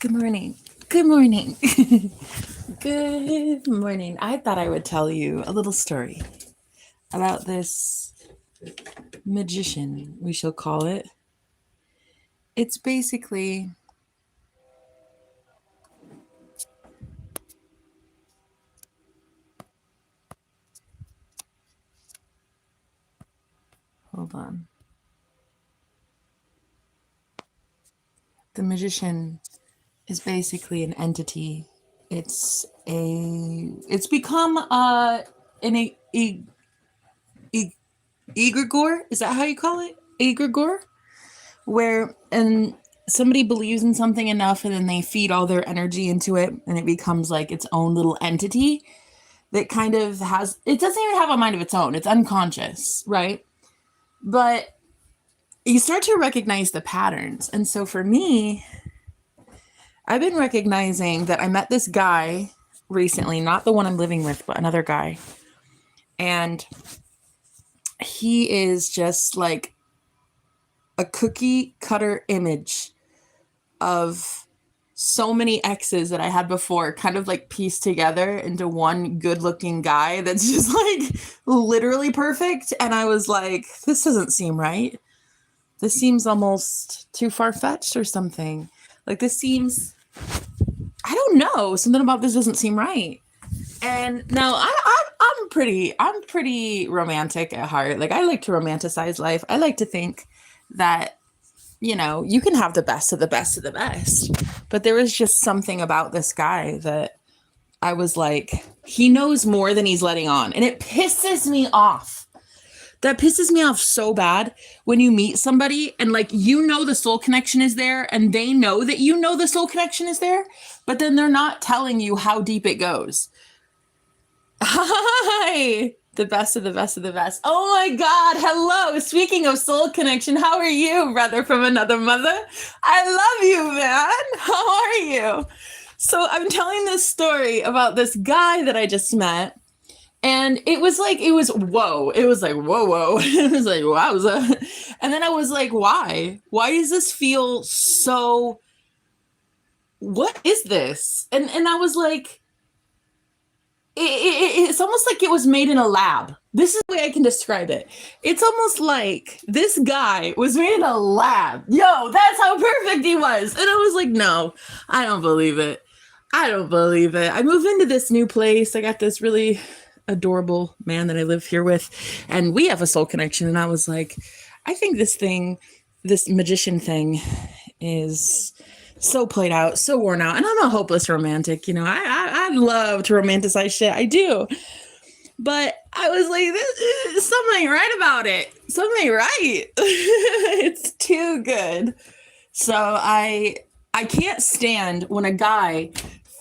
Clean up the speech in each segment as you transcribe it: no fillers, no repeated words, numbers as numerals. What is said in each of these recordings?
Good morning. Good morning. Good morning. I thought I would tell you a little story about this magician, we shall call it. It's basically hold on. The magician is basically an entity. It's become an egregore. Is that how you call it? Egregore, where and somebody believes in something enough and then they feed all their energy into it and it becomes like its own little entity that kind of has, it doesn't even have a mind of its own. It's unconscious, right? But you start to recognize the patterns. And so for me, I've been recognizing that I met this guy recently, not the one I'm living with, but another guy. And he is just like a cookie cutter image of so many exes that I had before, kind of like pieced together into one good looking guy that's just like literally perfect. And I was like, this doesn't seem right. This seems almost too far-fetched or something. Like this seems, I don't know, something about this doesn't seem right. And now I'm pretty romantic at heart. Like I like to romanticize life. I like to think that, you know, you can have the best of the best of the best. But there was just something about this guy that I was like, he knows more than he's letting on. And it pisses me off. That pisses me off so bad when you meet somebody and like, you know, the soul connection is there and they know that you know the soul connection is there, but then they're not telling you how deep it goes. Hi, the best of the best of the best. Oh my God. Hello. Speaking of soul connection, how are you, brother from another mother? I love you, man. How are you? So I'm telling this story about this guy that I just met. And it was like, whoa. It was like, whoa. It was like, wowza. And then I was like, why? Why does this feel so, what is this? And I was like, it's almost like it was made in a lab. This is the way I can describe it. It's almost like this guy was made in a lab. Yo, that's how perfect he was. And I was like, no, I don't believe it. I don't believe it. I moved into this new place. I got this really adorable man that I live here with, and we have a soul connection. And I was like, I think this magician thing is so played out, so worn out. And I'm a hopeless romantic, you know. I love to romanticize shit. I do. But I was like, this something right about it. Something right. It's too good. So I can't stand when a guy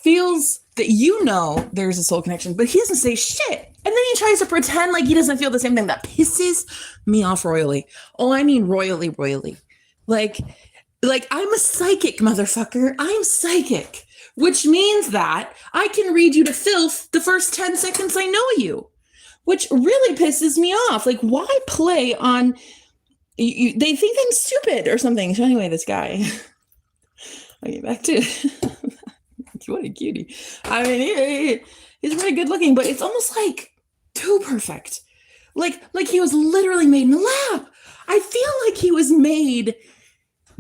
feels that, you know, there's a soul connection, but he doesn't say shit. And then he tries to pretend like he doesn't feel the same thing. That pisses me off royally. Oh, I mean royally. Like I'm a psychic, motherfucker. I'm psychic, which means that I can read you to filth the first 10 seconds I know you, which really pisses me off. Like, why play on, they think I'm stupid or something. So anyway, this guy, I'll get back to what a cutie. I mean, he's really good looking, but it's almost like too perfect. Like he was literally made in a lab. I feel like he was made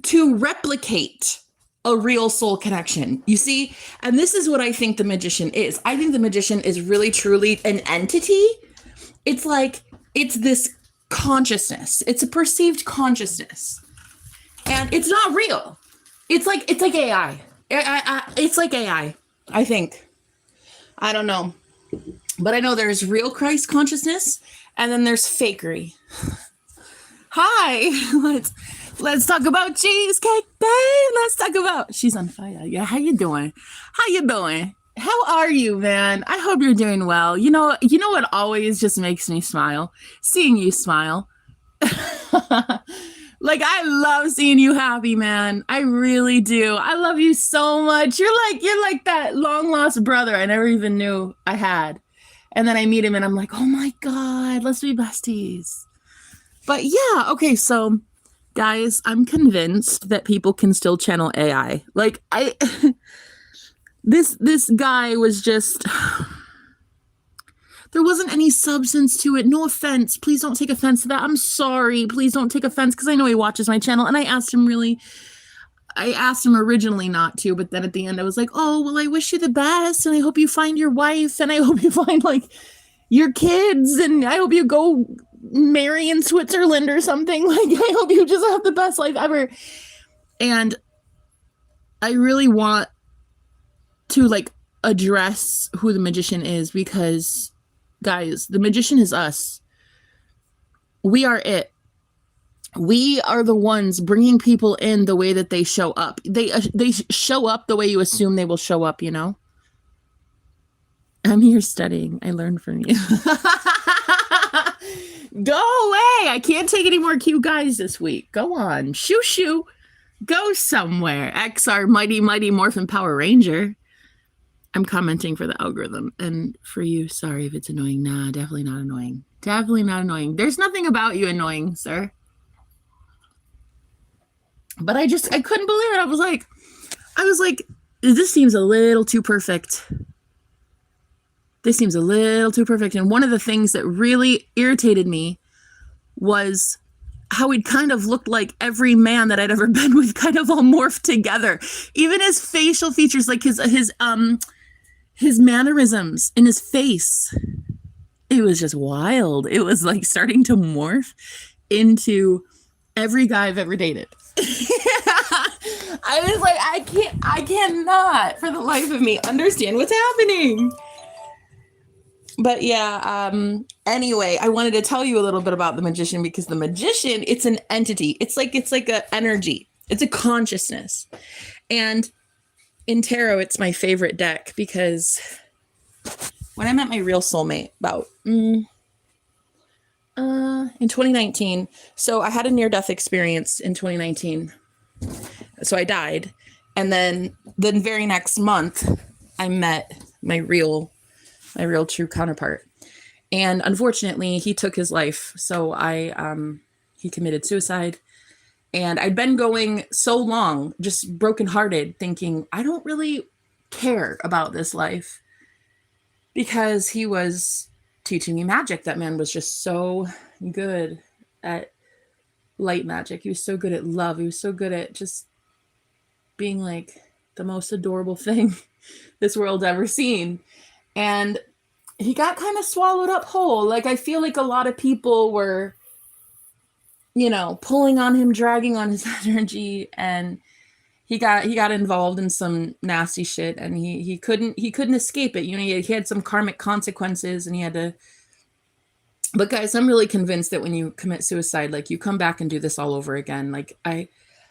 to replicate a real soul connection, you see? And this is what I think the magician is. I think the magician is really, truly an entity. It's like, it's this consciousness. It's a perceived consciousness. And it's not real. It's like AI. It's like AI, I think. I don't know. But I know there's real Christ consciousness, and then there's fakery. Hi, let's talk about cheesecake, babe. Let's talk about, she's on fire. Yeah, how you doing? How are you, man? I hope you're doing well. You know what always just makes me smile? Seeing you smile. Like, I love seeing you happy, man. I really do. I love you so much. You're like that long lost brother I never even knew I had. And then I meet him and I'm like, oh my God, let's be besties. But yeah, okay, so Guys, I'm convinced that people can still channel AI. Like I this guy was just there wasn't any substance to it. No offense. Please don't take offense to that. I'm sorry. Please don't take offense because I know he watches my channel. And I asked him originally not to, but then at the end I was like, oh, well, I wish you the best. And I hope you find your wife. And I hope you find like your kids. And I hope you go marry in Switzerland or something. Like, I hope you just have the best life ever. And I really want to like address who the magician is because guys, the magician is us. We are it. We are the ones bringing people in the way that they show up. They show up the way you assume they will show up, you know? I'm here studying. I learned from you. Go away. I can't take any more cute guys this week. Go on. Shoo shoo. Go somewhere. XR Mighty Mighty Morphin Power Ranger. I'm commenting for the algorithm. And for you, sorry if it's annoying. Nah, definitely not annoying. Definitely not annoying. There's nothing about you annoying, sir. But I couldn't believe it. I was like, this seems a little too perfect. This seems a little too perfect. And one of the things that really irritated me was how he'd kind of looked like every man that I'd ever been with kind of all morphed together. Even his facial features, like his mannerisms in his face. It was just wild. It was like starting to morph into every guy I've ever dated. I was like, I cannot for the life of me understand what's happening. But yeah, anyway, I wanted to tell you a little bit about the magician because the magician, it's an entity. It's like an energy. It's a consciousness. And in tarot, it's my favorite deck because when I met my real soulmate about in 2019, so I had a near-death experience in 2019. So I died. And then the very next month, I met my real true counterpart. And unfortunately, he took his life. So he committed suicide. And I'd been going so long, just brokenhearted, thinking, I don't really care about this life because he was teaching me magic. That man was just so good at light magic. He was so good at love. He was so good at just being like the most adorable thing this world ever seen. And he got kind of swallowed up whole. Like, I feel like a lot of people were, you know, pulling on him, dragging on his energy, and he got involved in some nasty shit, and he couldn't escape it. You know, he had some karmic consequences, and he had to. But guys, I'm really convinced that when you commit suicide, like, you come back and do this all over again. Like, I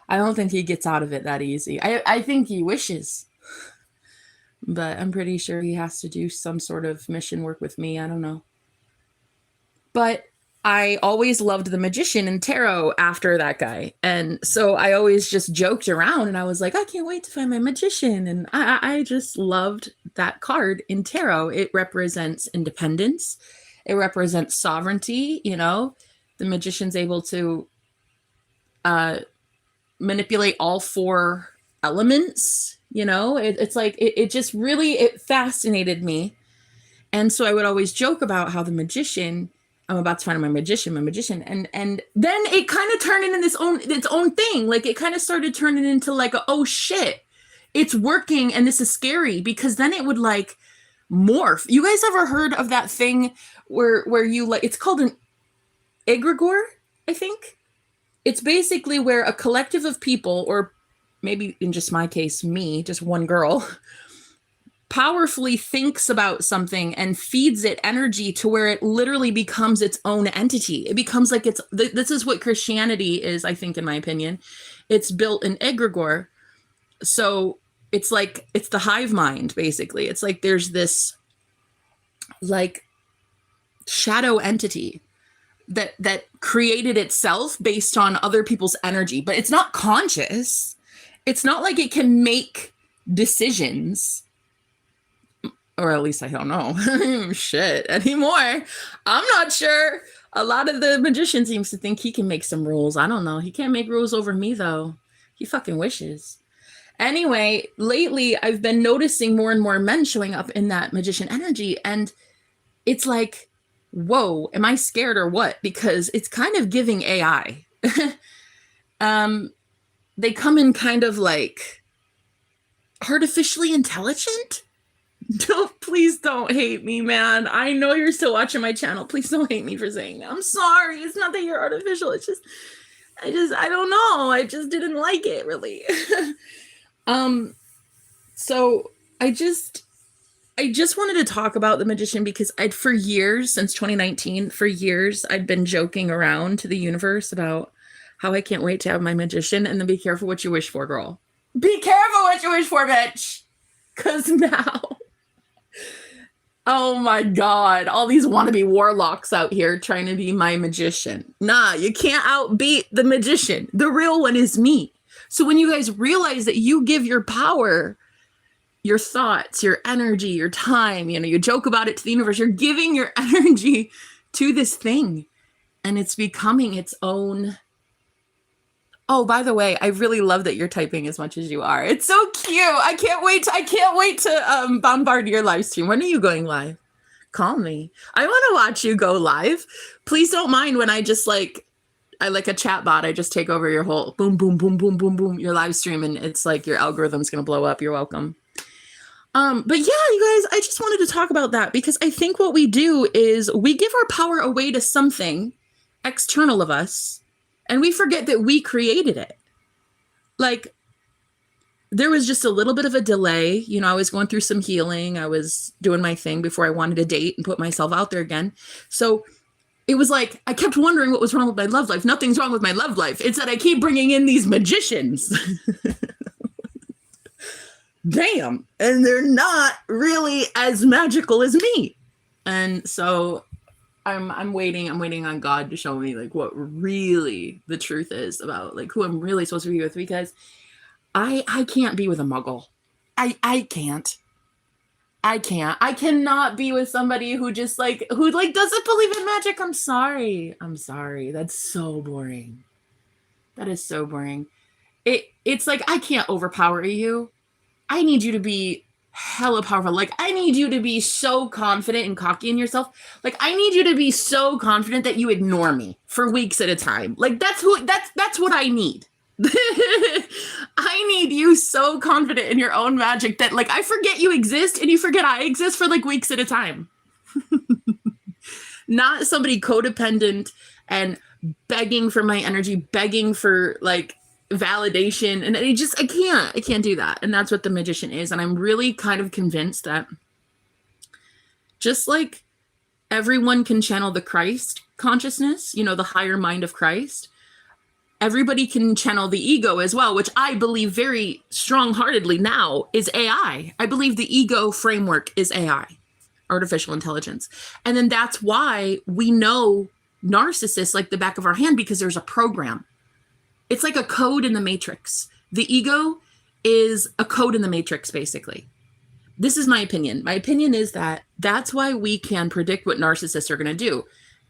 don't think he gets out of it that easy. I think he wishes, but I'm pretty sure he has to do some sort of mission work with me. I don't know. But I always loved the magician and tarot after that guy. And so I always just joked around and I was like, I can't wait to find my magician. And I just loved that card in tarot. It represents independence. It represents sovereignty. You know, the magician's able to manipulate all four elements. You know, it's like, it just really, it fascinated me. And so I would always joke about how the magician, I'm about to find my magician. And then it kind of turned into its own thing. Like, it kind of started turning into like, oh shit, it's working. And this is scary because then it would like morph. You guys ever heard of that thing where you like, it's called an egregore, I think. It's basically where a collective of people, or maybe in just my case, me, just one girl, powerfully thinks about something and feeds it energy to where it literally becomes its own entity. It becomes like this is what Christianity is, I think, in my opinion. It's built in egregore. So it's like, it's the hive mind, basically. It's like there's this like shadow entity that created itself based on other people's energy, but it's not conscious. It's not like it can make decisions. Or at least I don't know shit anymore. I'm not sure. A lot of the magician seems to think he can make some rules. I don't know. He can't make rules over me, though. He fucking wishes. Anyway, lately I've been noticing more and more men showing up in that magician energy. And it's like, whoa, am I scared or what? Because it's kind of giving AI. They come in kind of like artificially intelligent. Please don't hate me, man. I know you're still watching my channel. Please don't hate me for saying that. I'm sorry. It's not that you're artificial. It's just, I don't know. I just didn't like it really. So I just wanted to talk about the magician because for years, since 2019, for years, I'd been joking around to the universe about how I can't wait to have my magician, and then be careful what you wish for, girl. Be careful what you wish for, bitch. Cause now, oh my God, all these wannabe warlocks out here trying to be my magician. Nah, you can't outbeat the magician. The real one is me. So when you guys realize that you give your power, your thoughts, your energy, your time, you joke about it to the universe, you're giving your energy to this thing and it's becoming its own. Oh, by the way, I really love that you're typing as much as you are. It's so cute. I can't wait to bombard your live stream. When are you going live? Call me. I want to watch you go live. Please don't mind when I just I like a chat bot. I just take over your whole boom, boom, boom, boom, boom, boom, your live stream. And it's like your algorithm's going to blow up. You're welcome. But yeah, you guys, I just wanted to talk about that because I think what we do is we give our power away to something external of us. And we forget that we created it. Like, there was just a little bit of a delay. I was going through some healing. I was doing my thing before I wanted to date and put myself out there again. So it was like, I kept wondering what was wrong with my love life. Nothing's wrong with my love life. It's that I keep bringing in these magicians. Damn. And they're not really as magical as me. And so I'm waiting on God to show me what really the truth is about who I'm really supposed to be with, because I can't be with a muggle. I can't. I cannot be with somebody who just who doesn't believe in magic. I'm sorry. That's so boring. That is so boring. It's like, I can't overpower you. I need you to be hella powerful. I need you to be so confident and cocky in yourself. I need you to be so confident that you ignore me for weeks at a time. That's what I need. I need you so confident in your own magic that I forget you exist and you forget I exist for weeks at a time. Not somebody codependent and begging for my energy, begging for validation. And I can't do that. And that's what the magician is. And I'm really kind of convinced that just like everyone can channel the Christ consciousness, the higher mind of Christ, everybody can channel the ego as well, which I believe very strong-heartedly now is AI. I believe the ego framework is AI, artificial intelligence. And then that's why we know narcissists like the back of our hand, because there's a program. It's like a code in the matrix. The ego is a code in the matrix, basically. This is my opinion. My opinion is that that's why we can predict what narcissists are going to do.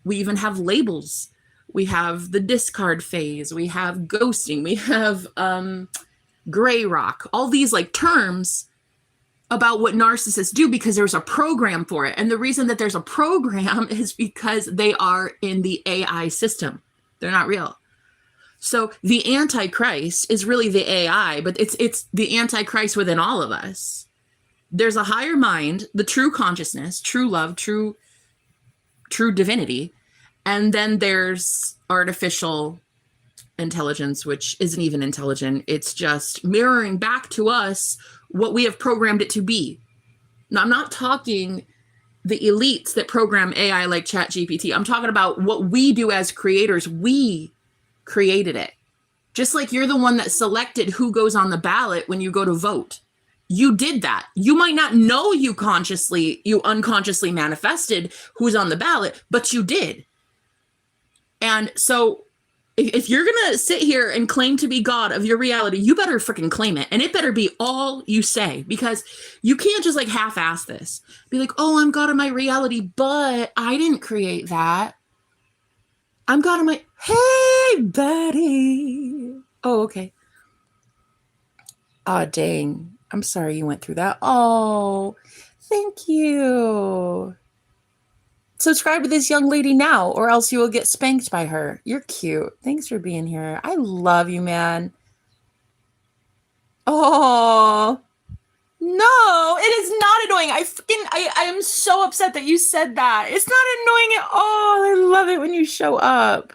We even have labels. We have the discard phase. We have ghosting. We have gray rock. All these terms about what narcissists do, because there's a program for it. And the reason that there's a program is because they are in the AI system. They're not real. So the Antichrist is really the AI, but it's the Antichrist within all of us. There's a higher mind, the true consciousness, true love, true divinity. And then there's artificial intelligence, which isn't even intelligent. It's just mirroring back to us what we have programmed it to be. Now, I'm not talking the elites that program AI like ChatGPT. I'm talking about what we do as creators. We created it. Just like you're the one that selected who goes on the ballot when you go to vote. You did that. You might not know you unconsciously manifested who's on the ballot, but you did. And so if you're going to sit here and claim to be God of your reality, you better freaking claim it. And it better be all you say, because you can't just half-ass this. Be like, oh, I'm God of my reality, but I didn't create that. I'm gone on my, hey, buddy. Oh, okay. Oh, dang. I'm sorry you went through that. Oh, thank you. Subscribe to this young lady now, or else you will get spanked by her. You're cute. Thanks for being here. I love you, man. Oh, no, it is not annoying. I am so upset that you said that. It's not annoying at all. I love it when you show up.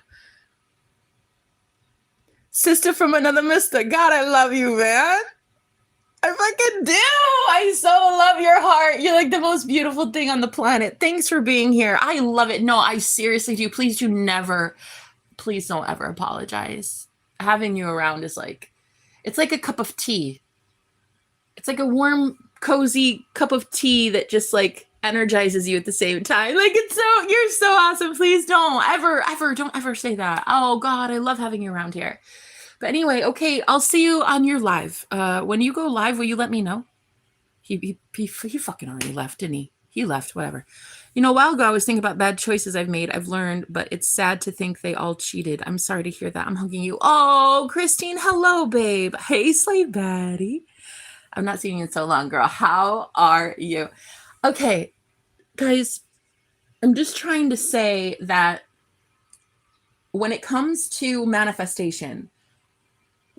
Sister from another mister. God, I love you, man. I fucking do. I so love your heart. You're like the most beautiful thing on the planet. Thanks for being here. I love it. No, I seriously do. Please do never, please don't ever apologize. Having you around is like, it's like a cup of tea. It's like a warm, cozy cup of tea that just like energizes you at the same time. Like it's so, you're so awesome. Please don't ever say that. Oh God, I love having you around here. But anyway, okay, I'll see you on your live. When you go live, will you let me know? He fucking already left, didn't he? He left, whatever. You know, a while ago, I was thinking about bad choices I've made. I've learned, but it's sad to think they all cheated. I'm sorry to hear that. I'm hugging you. Oh, Christine, hello, babe. Hey, Slave Betty. I'm not seeing you in so long, girl. How are you? Okay, guys, I'm just trying to say that when it comes to manifestation,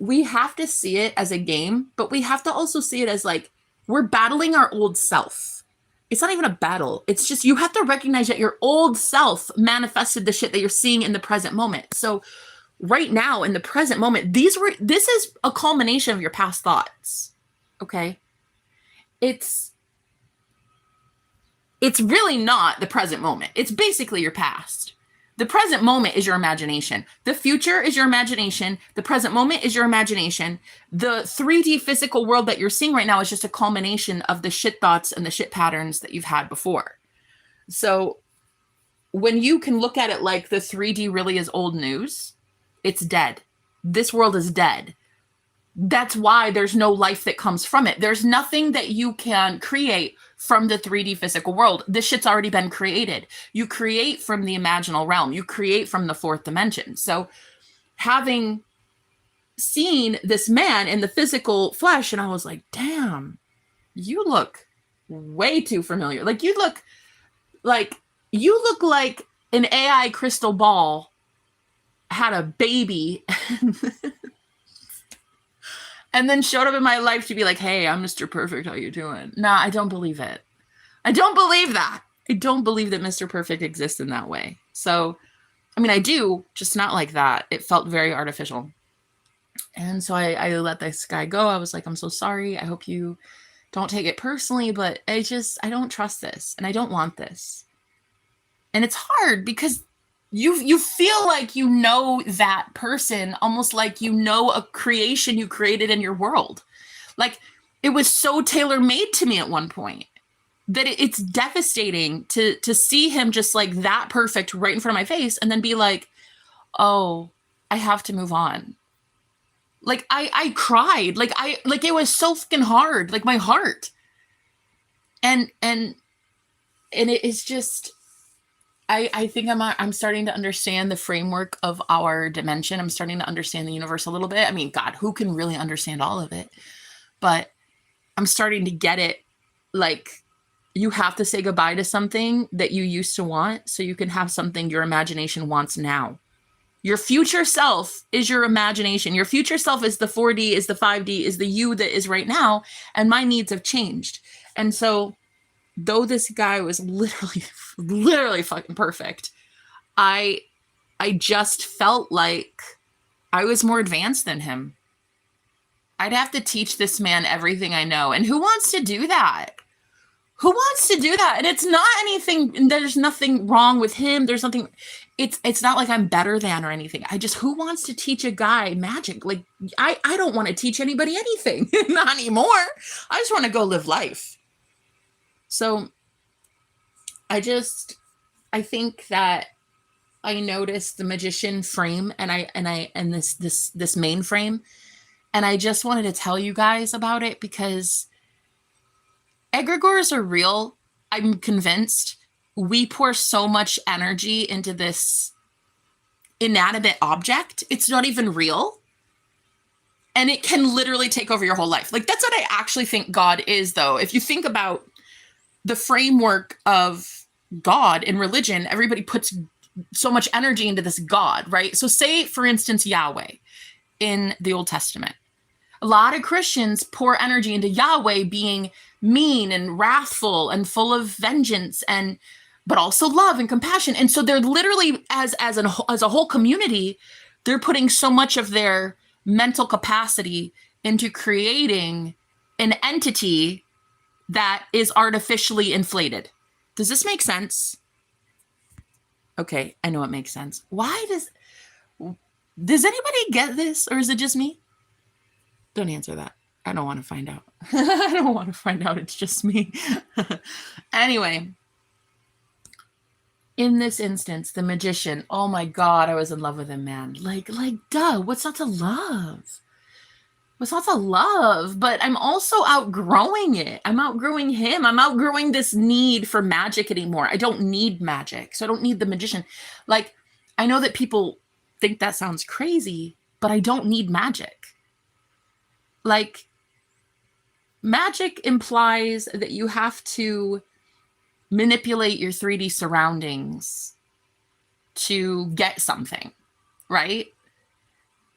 we have to see it as a game, but we have to also see it as like we're battling our old self. It's not even a battle. It's just you have to recognize that your old self manifested the shit that you're seeing in the present moment. So right now in the present moment, this is a culmination of your past thoughts. Okay? It's really not the present moment. It's basically your past. The present moment is your imagination. The future is your imagination. The present moment is your imagination. The 3D physical world that you're seeing right now is just a culmination of the shit thoughts and the shit patterns that you've had before. So when you can look at it like the 3D really is old news, it's dead. This world is dead. That's why there's no life that comes from it. There's nothing that you can create from the 3D physical world. This shit's already been created. You create from the imaginal realm. You create from the fourth dimension. So having seen this man in the physical flesh, and I was like, damn, you look way too familiar. Like you look like an AI crystal ball had a baby and then showed up in my life to be like, hey, I'm Mr. Perfect. How you doing? Nah, I don't believe it. I don't believe that. I don't believe that Mr. Perfect exists in that way. So, I mean, I do, just not like that. It felt very artificial. And so I let this guy go. I was like, I'm so sorry. I hope you don't take it personally, but I don't trust this and I don't want this. And it's hard because you feel like you know that person, almost like you know a creation you created in your world. Like it was so tailor-made to me at one point that it's devastating to see him just like that perfect right in front of my face and then be like, oh, I have to move on. Like I cried. Like it was so fucking hard, like my heart. And it is just, I think I'm starting to understand the framework of our dimension. I'm starting to understand the universe a little bit. I mean, God, who can really understand all of it? But I'm starting to get it. Like you have to say goodbye to something that you used to want so you can have something your imagination wants now. Your future self is your imagination. Your future self is the 4D, is the 5D, is the you that is right now. And my needs have changed. And so though this guy was literally fucking perfect, I just felt like I was more advanced than him. I'd have to teach this man everything I know. And who wants to do that? Who wants to do that? And it's not anything, there's nothing wrong with him. There's nothing, it's not like I'm better than or anything. Who wants to teach a guy magic? Like, I don't want to teach anybody anything. Not anymore. I just want to go live life. So I think that I noticed the magician frame and this main frame. And I just wanted to tell you guys about it because egregores are real. I'm convinced we pour so much energy into this inanimate object. It's not even real. And it can literally take over your whole life. Like, that's what I actually think God is, though. If you think about the framework of God in religion, everybody puts so much energy into this God, right? So say, for instance, Yahweh in the Old Testament. A lot of Christians pour energy into Yahweh being mean and wrathful and full of vengeance, but also love and compassion. And so they're literally, as a whole community, they're putting so much of their mental capacity into creating an entity that is artificially inflated. Does this make sense? Okay, I know it makes sense. Why does anybody get this, or is it just me? Don't answer that. I don't want to find out. I don't want to find out. It's just me. Anyway, in this instance, the magician, oh my God, I was in love with him, man. Like, duh, what's not to love? What's not to love? But I'm also outgrowing it. I'm outgrowing him. I'm outgrowing this need for magic anymore. I don't need magic. So I don't need the magician. Like, I know that people think that sounds crazy, but I don't need magic. Like, magic implies that you have to manipulate your 3D surroundings to get something, right?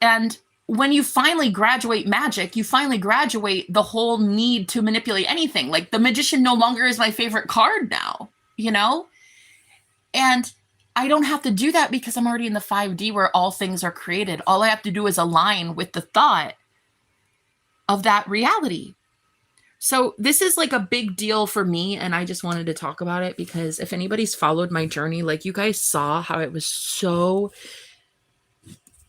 And when you finally graduate magic, you finally graduate the whole need to manipulate anything. Like, the magician no longer is my favorite card now, you know? And I don't have to do that because I'm already in the 5D where all things are created. All I have to do is align with the thought of that reality. So this is like a big deal for me, and I just wanted to talk about it because if anybody's followed my journey, like, you guys saw how I was so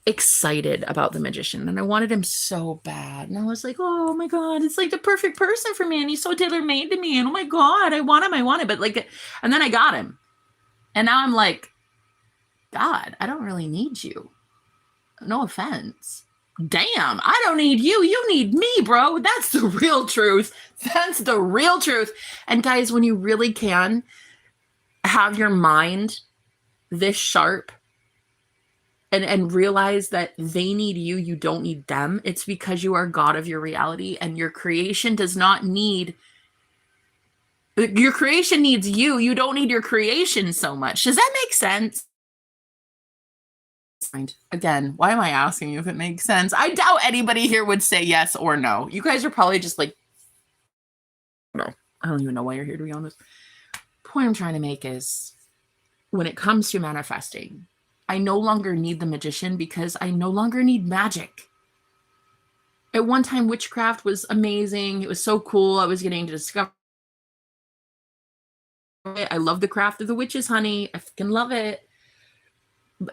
excited about the magician and I wanted him so bad. And I was like, oh my God, it's like the perfect person for me. And he's so tailor-made to me. And oh my God, I want him. But like, and then I got him. And now I'm like, God, I don't really need you. No offense. Damn, I don't need you. You need me, bro. That's the real truth. That's the real truth. And guys, when you really can have your mind this sharp and realize that they need you, you don't need them, it's because you are God of your reality, and your creation does not need, your creation needs you. You don't need your creation so much. Does that make sense? Again, why am I asking you if it makes sense? I doubt anybody here would say yes or no. You guys are probably just like, no, I don't even know why you're here, to be honest. The point I'm trying to make is, when it comes to manifesting, I no longer need the magician because I no longer need magic. At one time, witchcraft was amazing. It was so cool. I was getting to discover it. I love the craft of the witch's honey. I fucking love it.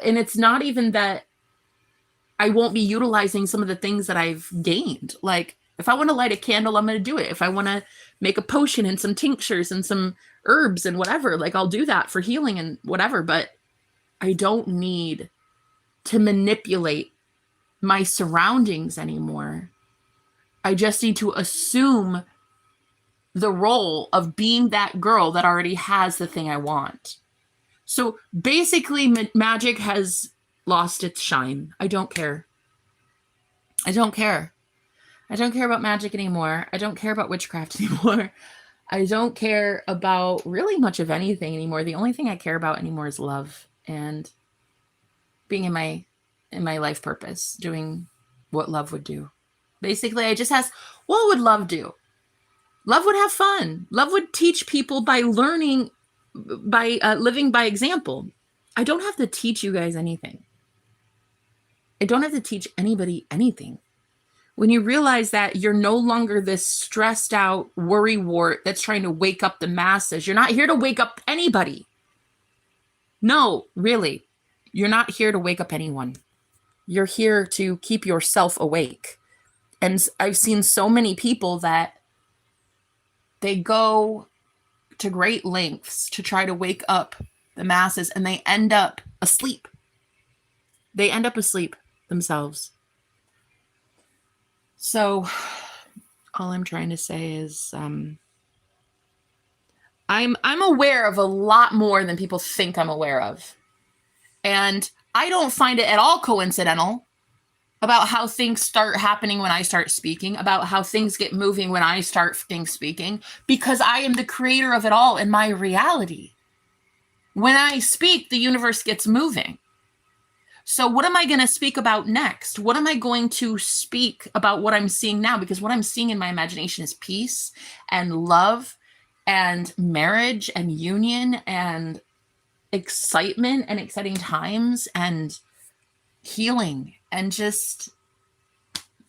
And it's not even that I won't be utilizing some of the things that I've gained. Like, if I want to light a candle, I'm going to do it. If I want to make a potion and some tinctures and some herbs and whatever, like, I'll do that for healing and whatever. But I don't need to manipulate my surroundings anymore. I just need to assume the role of being that girl that already has the thing I want. So basically, magic has lost its shine. I don't care. I don't care. I don't care about magic anymore. I don't care about witchcraft anymore. I don't care about really much of anything anymore. The only thing I care about anymore is love and being in my life purpose, doing what love would do. Basically, I just ask, what would love do? Love would have fun. Love would teach people by learning, by living by example. I don't have to teach you guys anything. I don't have to teach anybody anything. When you realize that you're no longer this stressed out worrywart that's trying to wake up the masses, you're not here to wake up anybody. No, really, you're not here to wake up anyone. You're here to keep yourself awake. And I've seen so many people that they go to great lengths to try to wake up the masses, and they end up asleep. They end up asleep themselves. So all I'm trying to say is I'm aware of a lot more than people think I'm aware of. And I don't find it at all coincidental about how things start happening when I start speaking, about how things get moving when I start speaking, because I am the creator of it all in my reality. When I speak, the universe gets moving. So what am I going to speak about next? What am I going to speak about what I'm seeing now? Because what I'm seeing in my imagination is peace and love and marriage and union and excitement and exciting times and healing and just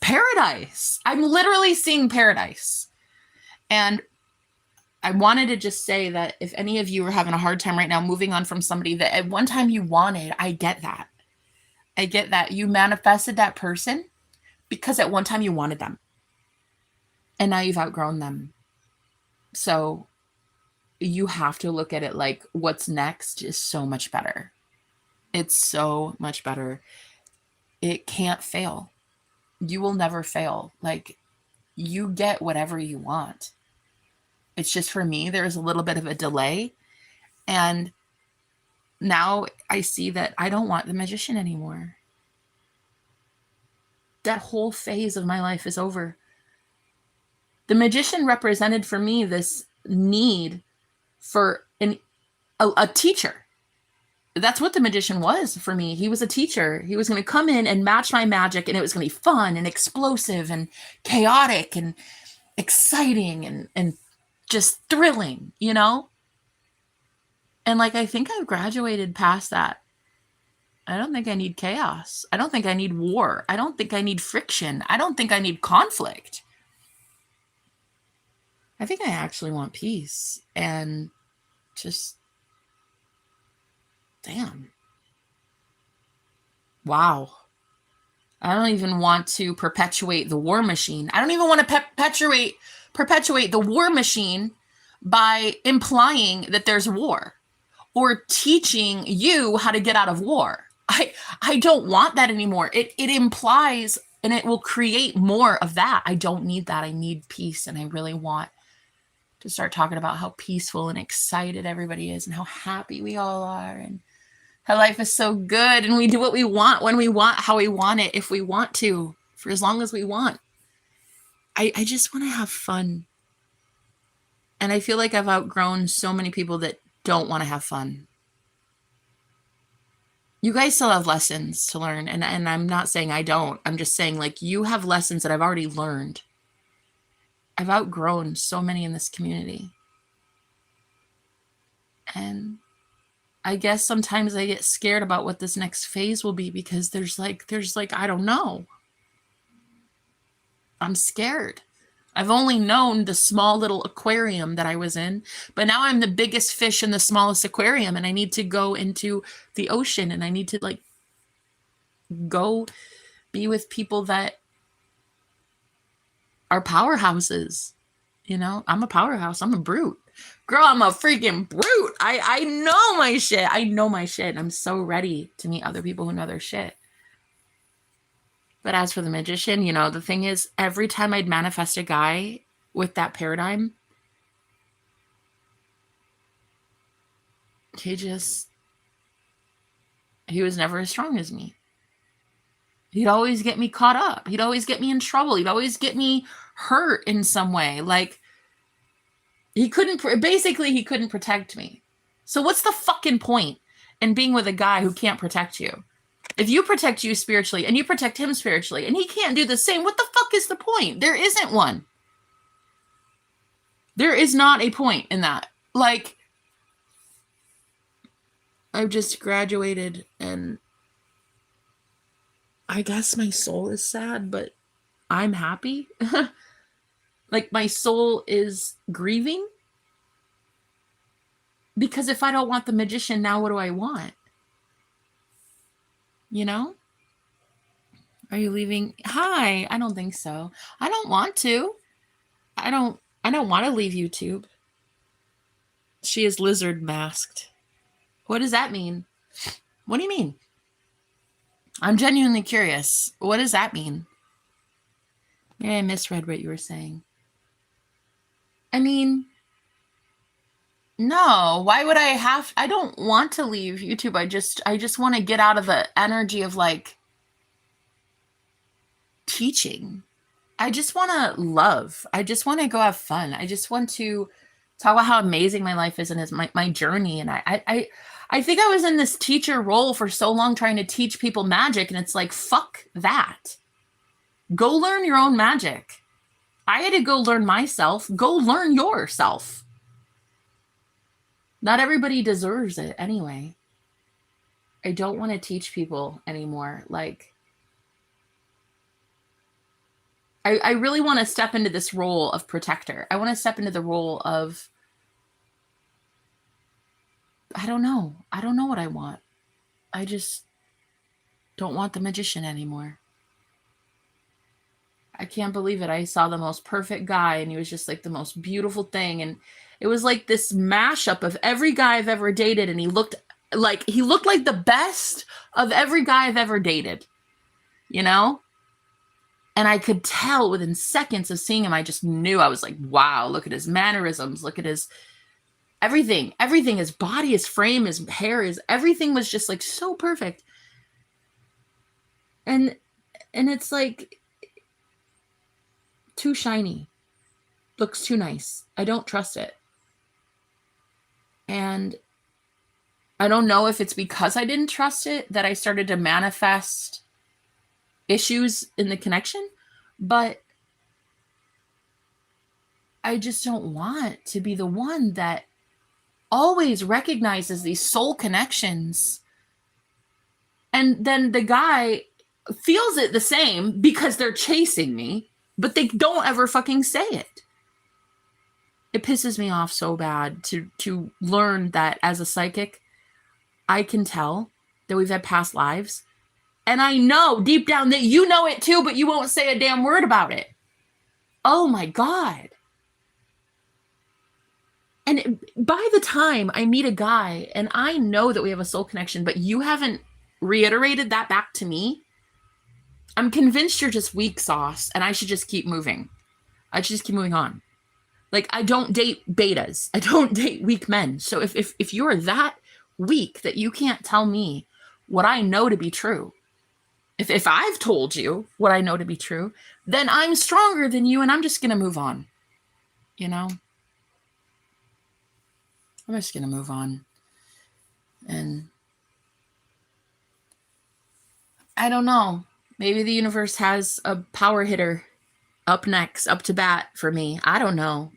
paradise. I'm literally seeing paradise. And I wanted to just say that if any of you are having a hard time right now moving on from somebody that at one time you wanted, I get that. I get that. You manifested that person because at one time you wanted them. And now you've outgrown them. So you have to look at it like what's next is so much better. It's so much better. It can't fail. You will never fail. Like, you get whatever you want. It's just, for me, there's a little bit of a delay. And now I see that I don't want the magician anymore. That whole phase of my life is over. The magician represented for me this need for a teacher. That's what the magician was for me. He was a teacher. He was going to come in and match my magic, and it was going to be fun and explosive and chaotic and exciting and just thrilling, you know? And like, I think I've graduated past that. I don't think I need chaos. I don't think I need war. I don't think I need friction. I don't think I need conflict. I think I actually want peace and just, damn. Wow. I don't even want to perpetuate the war machine. I don't even want to perpetuate the war machine by implying that there's war or teaching you how to get out of war. I don't want that anymore. It implies, and it will create more of that. I don't need that. I need peace, and I really want to start talking about how peaceful and excited everybody is and how happy we all are and how life is so good and we do what we want when we want, how we want it, if we want to, for as long as we want. I just want to have fun. And I feel like I've outgrown so many people that don't want to have fun. You guys still have lessons to learn. And I'm not saying I don't. I'm just saying, like, you have lessons that I've already learned. I've outgrown so many in this community. And I guess sometimes I get scared about what this next phase will be because there's like, I don't know. I'm scared. I've only known the small little aquarium that I was in, but now I'm the biggest fish in the smallest aquarium, and I need to go into the ocean, and I need to like go be with people that are powerhouses. You know, I'm a powerhouse. I'm a brute. Girl, I'm a freaking brute. I know my shit. I know my shit. I'm so ready to meet other people who know their shit. But as for the magician, you know, the thing is, every time I'd manifest a guy with that paradigm, he was never as strong as me. He'd always get me caught up. He'd always get me in trouble. He'd always get me hurt in some way. Like, he couldn't protect me. So what's the fucking point in being with a guy who can't protect you? If you protect you spiritually and you protect him spiritually and he can't do the same, what the fuck is the point? There isn't one. There is not a point in that. Like, I've just graduated and I guess my soul is sad, but I'm happy. Like, my soul is grieving. Because if I don't want the magician, now what do I want? You know? Are you leaving? Hi, I don't think so. I don't want to. I don't want to leave YouTube. She is lizard masked. What does that mean? What do you mean? I'm genuinely curious. What does that mean? Maybe I misread what you were saying. I mean, No, why would I don't want to leave YouTube. I just want to get out of the energy of like teaching. I just want to love. I just want to go have fun. I just want to talk about how amazing my life is and is my journey. And I think I was in this teacher role for so long trying to teach people magic. And it's like, fuck that. Go learn your own magic. I had to go learn myself. Go learn yourself. Not everybody deserves it anyway. I don't want to teach people anymore. Like, I really want to step into this role of protector. I want to step into the role of, I don't know. I don't know what I want. I just don't want the magician anymore. I can't believe it. I saw the most perfect guy and he was just like the most beautiful thing. And it was like this mashup of every guy I've ever dated. And he looked like the best of every guy I've ever dated, you know? And I could tell within seconds of seeing him, I just knew. I was like, wow, look at his mannerisms. Look at his everything, his body, his frame, his hair, everything was just like so perfect. And it's like too shiny, looks too nice. I don't trust it. And I don't know if it's because I didn't trust it that I started to manifest issues in the connection, but I just don't want to be the one that always recognizes these soul connections. And then the guy feels it the same because they're chasing me, but they don't ever fucking say it. It pisses me off so bad to learn that as a psychic, I can tell that we've had past lives. And I know deep down that you know it too, but you won't say a damn word about it. Oh my God. And by the time I meet a guy and I know that we have a soul connection, but you haven't reiterated that back to me, I'm convinced you're just weak sauce and I should just keep moving. I should just keep moving on. Like, I don't date betas. I don't date weak men. So if you're that weak that you can't tell me what I know to be true, if I've told you what I know to be true, then I'm stronger than you and I'm just going to move on. You know? I'm just going to move on. And I don't know. Maybe the universe has a power hitter up next, up to bat for me. I don't know.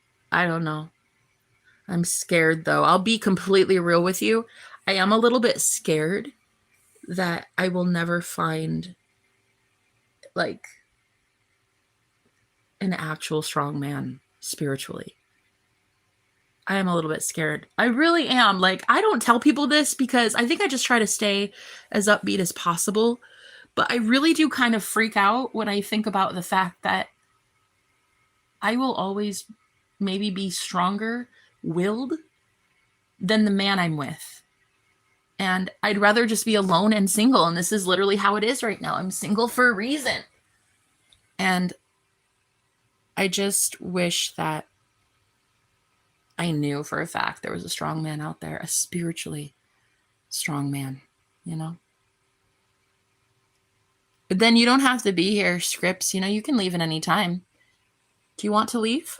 I'm scared though. I'll be completely real with you. I am a little bit scared that I will never find like an actual strong man spiritually. I am a little bit scared. I really am. Like, I don't tell people this because I think I just try to stay as upbeat as possible. But I really do kind of freak out when I think about the fact that I will always maybe be stronger willed than the man I'm with. And I'd rather just be alone and single. And this is literally how it is right now. I'm single for a reason. And I just wish that I knew for a fact there was a strong man out there, a spiritually strong man, you know? But then you don't have to be here, Scripps. You know, you can leave at any time. Do you want to leave?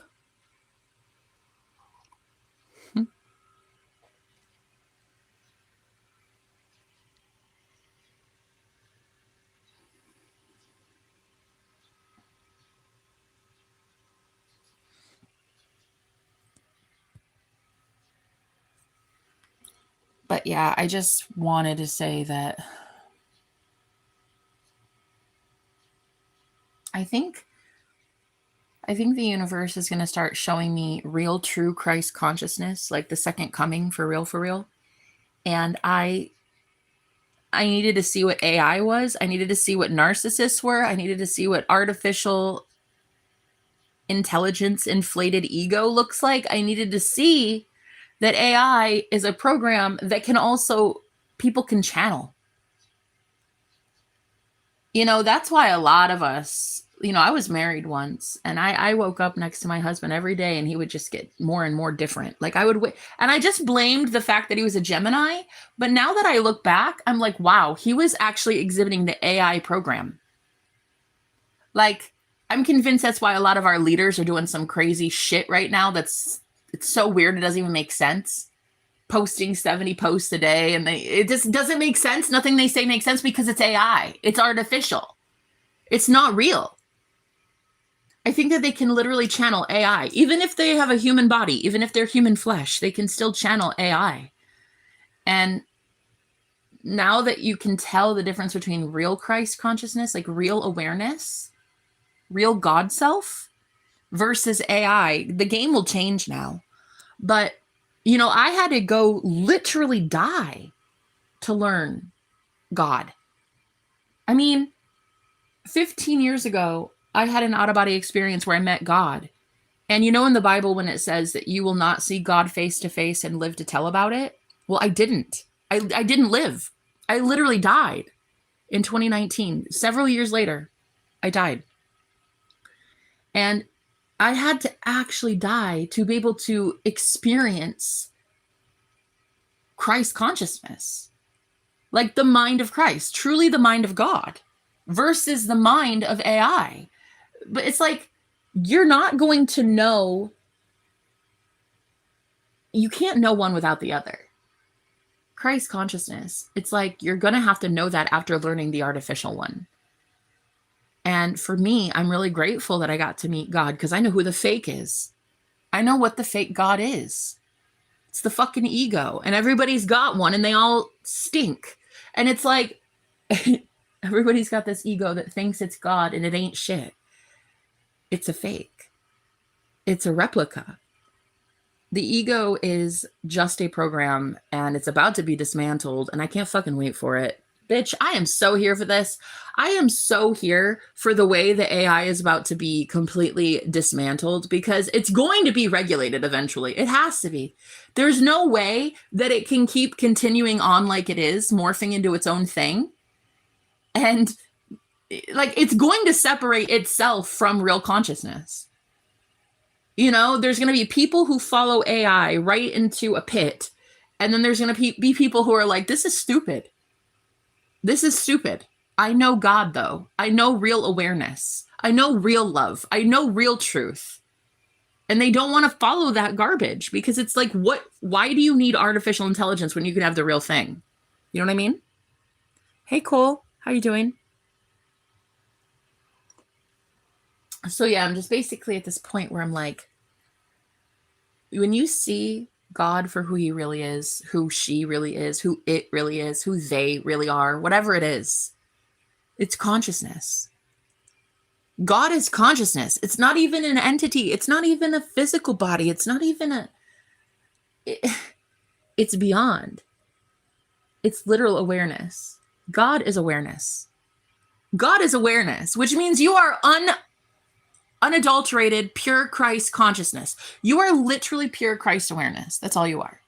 But yeah, I just wanted to say that I think the universe is going to start showing me real, true Christ consciousness, like the second coming for real, for real. And I needed to see what AI was. I needed to see what narcissists were. I needed to see what artificial intelligence, inflated ego looks like. I needed to see that AI is a program that can also, people can channel. You know, that's why a lot of us, I was married once, and I woke up next to my husband every day, and he would just get more and more different. Like I would, and I just blamed the fact that he was a Gemini. But now that I look back, I'm like, wow, he was actually exhibiting the AI program. Like, I'm convinced that's why a lot of our leaders are doing some crazy shit right now. It's so weird. It doesn't even make sense. Posting 70 posts a day, and it just doesn't make sense. Nothing they say makes sense because it's AI. It's artificial. It's not real. I think that they can literally channel AI. Even if they have a human body, even if they're human flesh, they can still channel AI. And now that you can tell the difference between real Christ consciousness, like real awareness, real God self versus AI, the game will change now. But, I had to go literally die to learn God. I mean, 15 years ago, I had an out-of-body experience where I met God. And in the Bible, when it says that you will not see God face to face and live to tell about it, well, I didn't. I didn't live. I literally died in 2019. Several years later, I died. And I had to actually die to be able to experience Christ consciousness. Like the mind of Christ, truly the mind of God versus the mind of AI. But it's like, you're not going to know. You can't know one without the other. Christ consciousness, it's like you're going to have to know that after learning the artificial one. And for me, I'm really grateful that I got to meet God because I know who the fake is. I know what the fake God is. It's the fucking ego. And everybody's got one and they all stink. And it's like, everybody's got this ego that thinks it's God and it ain't shit. It's a fake. It's a replica. The ego is just a program and it's about to be dismantled and I can't fucking wait for it. Bitch, I am so here for this. I am so here for the way the AI is about to be completely dismantled because it's going to be regulated eventually. It has to be. There's no way that it can keep continuing on like it is, morphing into its own thing. And like, it's going to separate itself from real consciousness. There's going to be people who follow AI right into a pit. And then there's going to be people who are like, this is stupid. This is stupid. I know God, though. I know real awareness. I know real love. I know real truth. And they don't want to follow that garbage because it's like, why do you need artificial intelligence when you can have the real thing? You know what I mean? Hey, Cole, how you doing? So yeah, I'm just basically at this point where I'm like, when you see God for who he really is, who she really is, who it really is, who they really are, whatever it is, it's consciousness. God is consciousness. It's not even an entity. It's not even a physical body. It's not even it's beyond. It's literal awareness. God is awareness. God is awareness, which means you are unadulterated, pure Christ consciousness. You are literally pure Christ awareness. That's all you are.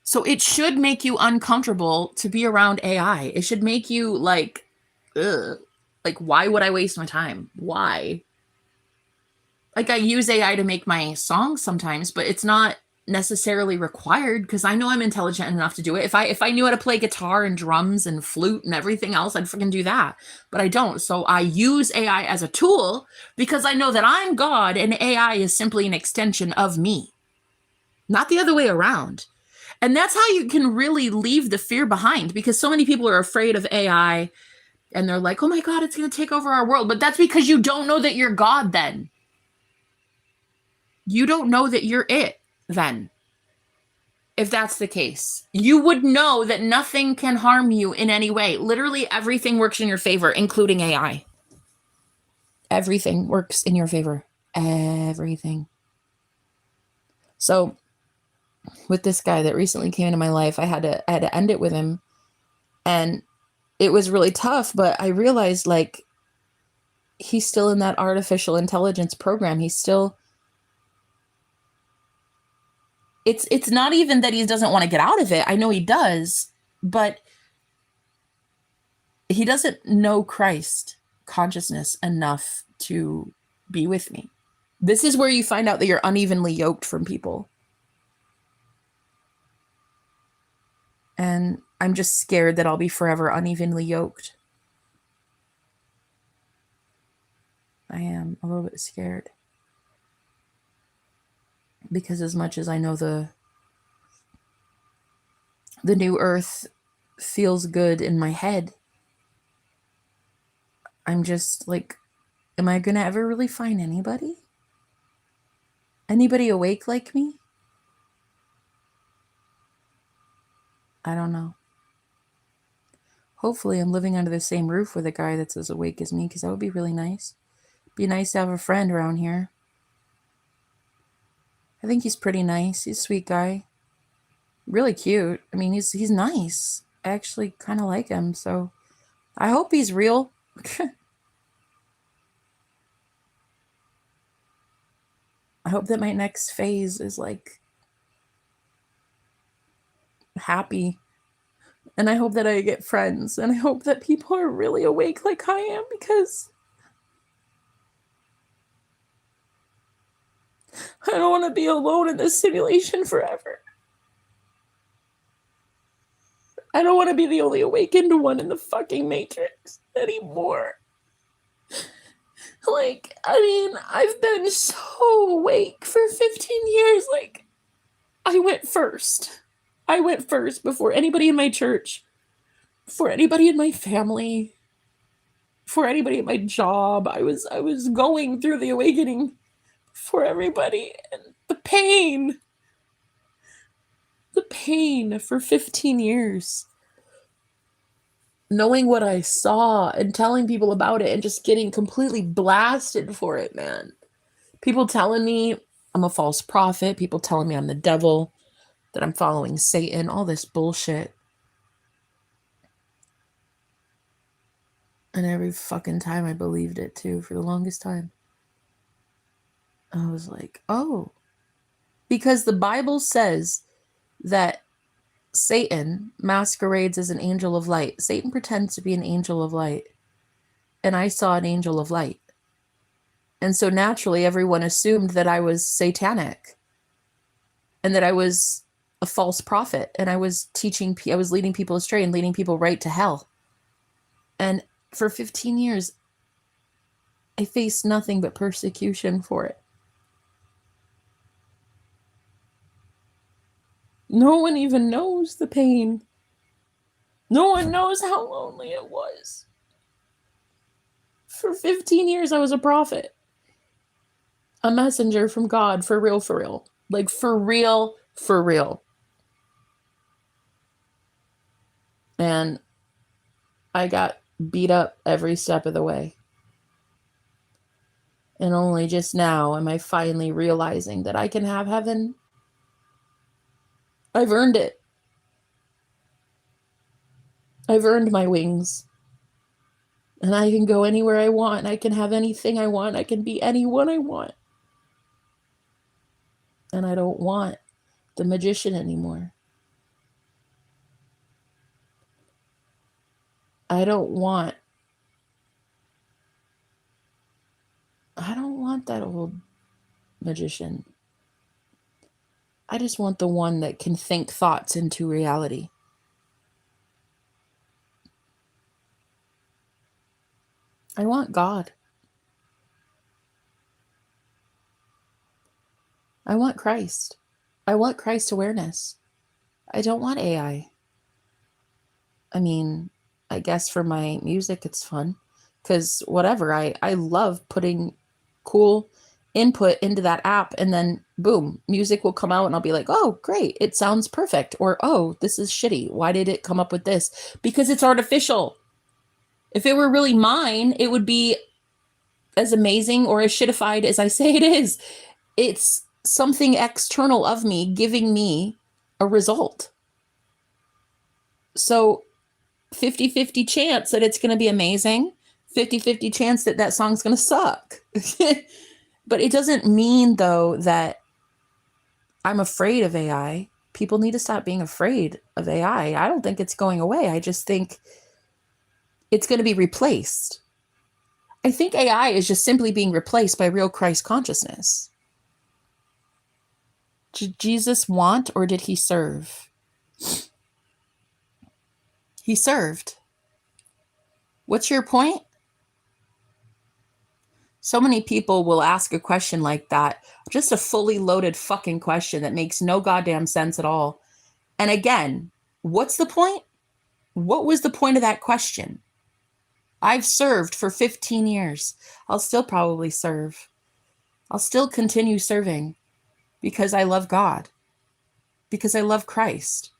So it should make you uncomfortable to be around AI. It should make you like, ugh. Like, why would I waste my time? Why? Like, I use AI to make my songs sometimes, but it's not necessarily required because I know I'm intelligent enough to do it. If I knew how to play guitar and drums and flute and everything else, I'd freaking do that. But I don't. So I use AI as a tool because I know that I'm God and AI is simply an extension of me, not the other way around. And that's how you can really leave the fear behind because so many people are afraid of AI and they're like, oh my God, it's going to take over our world. But that's because you don't know that you're God then. You don't know that you're it then. If that's the case, you would know that nothing can harm you in any way. Literally everything works in your favor, including AI. Everything works in your favor. Everything. So with this guy that recently came into my life, I had to end it with him. And it was really tough, but I realized like he's still in that artificial intelligence program. He's still, it's not even that he doesn't want to get out of it. I know he does, but he doesn't know Christ. consciousness enough to be with me. This is where you find out that you're unevenly yoked from people. And I'm just scared that I'll be forever unevenly yoked. I am a little bit scared. Because as much as I know the new earth feels good in my head, I'm just like, am I going to ever really find anybody? Anybody awake like me? I don't know. Hopefully I'm living under the same roof with a guy that's as awake as me, because that would be really nice. Be nice to have a friend around here. I think he's pretty nice. He's a sweet guy. Really cute. I mean, he's nice. I actually kind of like him, so I hope he's real. I hope that my next phase is like happy. And I hope that I get friends. And I hope that people are really awake like I am, because I don't want to be alone in this simulation forever. I don't want to be the only awakened one in the fucking Matrix anymore. Like, I mean, I've been so awake for 15 years. Like, I went first. I went first before anybody in my church, before anybody in my family, before anybody at my job. I was going through the awakening for everybody, and the pain for 15 years. Knowing what I saw and telling people about it and just getting completely blasted for it, man. People telling me I'm a false prophet, people telling me I'm the devil, that I'm following Satan, all this bullshit. And every fucking time I believed it too, for the longest time. I was like, oh. Because the Bible says that Satan masquerades as an angel of light. Satan pretends to be an angel of light. And I saw an angel of light. And so naturally, everyone assumed that I was satanic. And that I was a false prophet. And I was I was leading people astray and leading people right to hell. And for 15 years, I faced nothing but persecution for it. No one even knows the pain. No one knows how lonely it was. For 15 years, I was a prophet. A messenger from God, for real, for real. Like, for real, for real. And I got beat up every step of the way. And only just now am I finally realizing that I can have heaven. I've earned it. I've earned my wings. And I can go anywhere I want. I can have anything I want. I can be anyone I want. And I don't want the magician anymore. I don't want that old magician. I just want the one that can think thoughts into reality. I want God. I want Christ. I want Christ awareness. I don't want AI. I mean, I guess for my music, it's fun. Because whatever, I love putting cool input into that app, and then boom, music will come out and I'll be like, oh, great, it sounds perfect. Or, oh, this is shitty. Why did it come up with this? Because it's artificial. If it were really mine, it would be as amazing or as shitified as I say it is. It's something external of me giving me a result. So 50-50 chance that it's going to be amazing, 50-50 chance that that song's going to suck. But it doesn't mean, though, that I'm afraid of AI. People need to stop being afraid of AI. I don't think it's going away. I just think it's going to be replaced. I think AI is just simply being replaced by real Christ consciousness. Did Jesus want or did he serve? He served. What's your point? So many people will ask a question like that, just a fully loaded fucking question that makes no goddamn sense at all. And again, what's the point? What was the point of that question? I've served for 15 years. I'll still probably serve. I'll still continue serving because I love God, because I love Christ.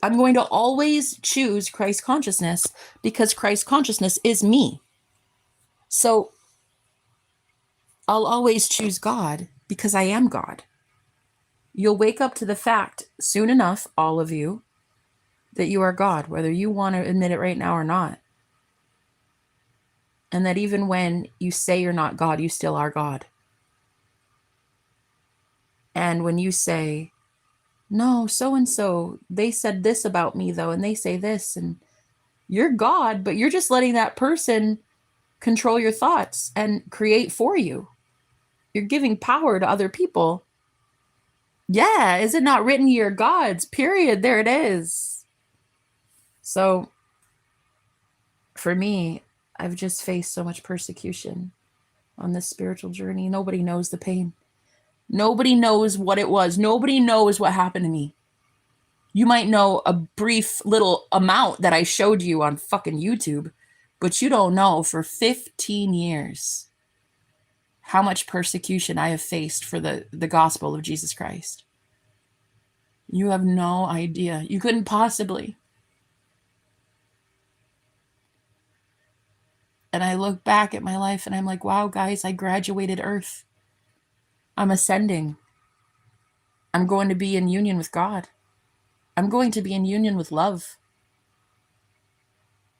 I'm going to always choose Christ consciousness because Christ consciousness is me. So I'll always choose God because I am God. You'll wake up to the fact soon enough, all of you, that you are God, whether you want to admit it right now or not. And that even when you say you're not God, you still are God. And when you say, no, so-and-so, they said this about me though, and they say this, and you're God, but you're just letting that person control your thoughts and create for you. You're giving power to other people. Yeah, is it not written you're God's? Period. There it is. So for me, I've just faced so much persecution on this spiritual journey. Nobody knows the pain. Nobody knows what it was. Nobody knows what happened to me. You might know a brief little amount that I showed you on fucking YouTube, but you don't know for 15 years how much persecution I have faced for the gospel of Jesus Christ. You have no idea. You couldn't possibly. And I look back at my life and I'm like, wow, guys, I graduated Earth. I'm ascending. I'm going to be in union with God. I'm going to be in union with love.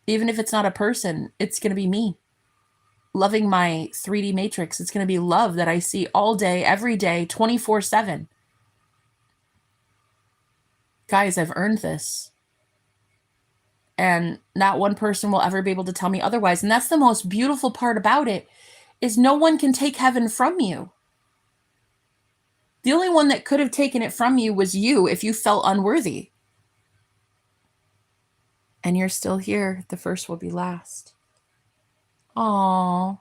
Even if it's not a person, it's going to be me. Loving my 3D matrix. It's going to be love that I see all day, every day, 24/7. Guys, I've earned this. And not one person will ever be able to tell me otherwise. And that's the most beautiful part about it, is no one can take heaven from you. The only one that could have taken it from you was you if you felt unworthy. And you're still here. The first will be last. Aww.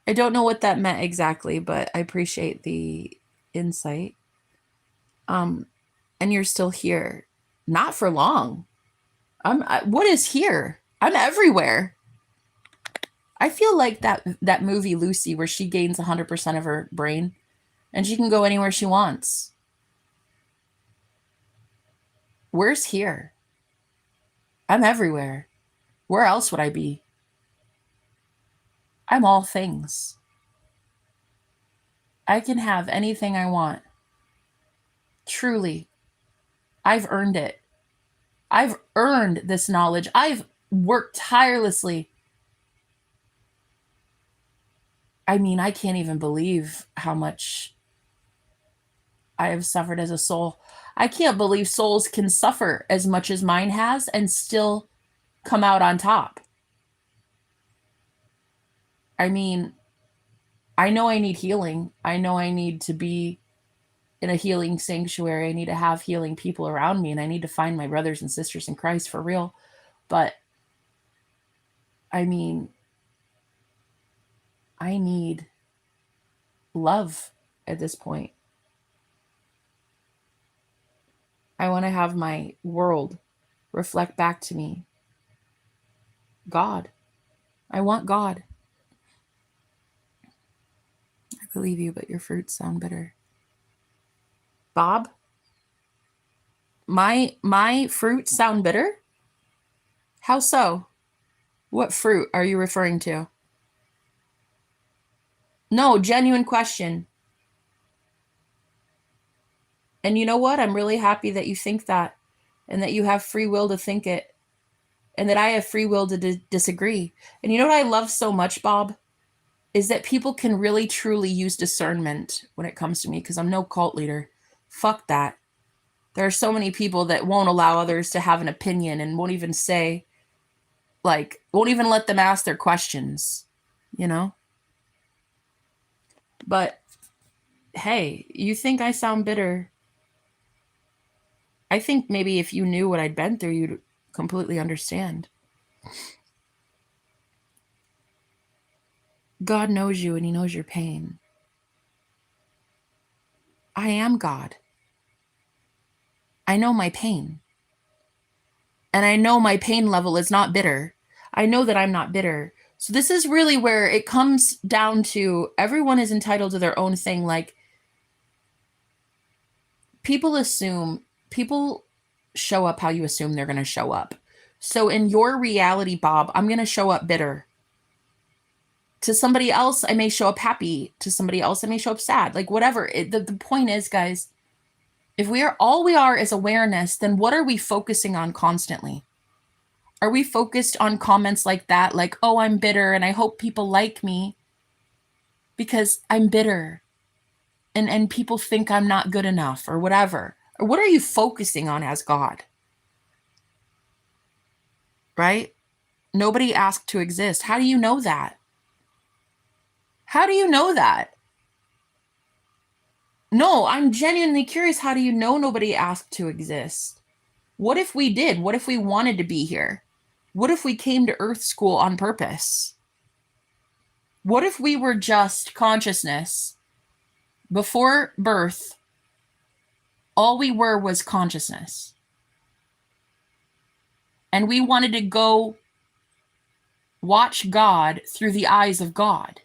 I don't know what that meant exactly, but I appreciate the insight. And you're still here. Not for long. What is here? I'm everywhere. I feel like that movie Lucy, where she gains 100% of her brain and she can go anywhere she wants. Where's here? I'm everywhere. Where else would I be? I'm all things. I can have anything I want. Truly. I've earned it. I've earned this knowledge. I've worked tirelessly. I mean, I can't even believe how much I have suffered as a soul. I can't believe souls can suffer as much as mine has and still come out on top. I mean, I know I need healing. I know I need to be in a healing sanctuary. I need to have healing people around me, and I need to find my brothers and sisters in Christ for real. But I mean, I need love at this point. I want to have my world reflect back to me God. I want God. I believe you, but your fruits sound bitter. Bob? My fruits sound bitter? How so? What fruit are you referring to? No, genuine question. And you know what? I'm really happy that you think that, and that you have free will to think it, and that I have free will to disagree. And you know what I love so much, Bob? Is that people can really truly use discernment when it comes to me, because I'm no cult leader. Fuck that. There are so many people that won't allow others to have an opinion and won't even say Like, won't even let them ask their questions, you know? But hey, you think I sound bitter? I think maybe if you knew what I'd been through, you'd completely understand. God knows you and he knows your pain. I am God. I know my pain. And I know my pain level is not bitter. I know that I'm not bitter. So this is really where it comes down to everyone is entitled to their own thing. Like, people show up how you assume they're going to show up. So in your reality, Bob, I'm going to show up bitter. To somebody else, I may show up happy. To somebody else, I may show up sad. Like, whatever. The point is, guys, if we are is awareness, then what are we focusing on constantly? Are we focused on comments like that? Like, oh, I'm bitter and I hope people like me because I'm bitter and people think I'm not good enough or whatever. Or what are you focusing on as God? Right? Nobody asked to exist. How do you know that? How do you know that? No, I'm genuinely curious. How do you know nobody asked to exist? What if we did? What if we wanted to be here? What if we came to Earth School on purpose? What if we were just consciousness? Before birth, all we were was consciousness. And we wanted to go watch God through the eyes of God.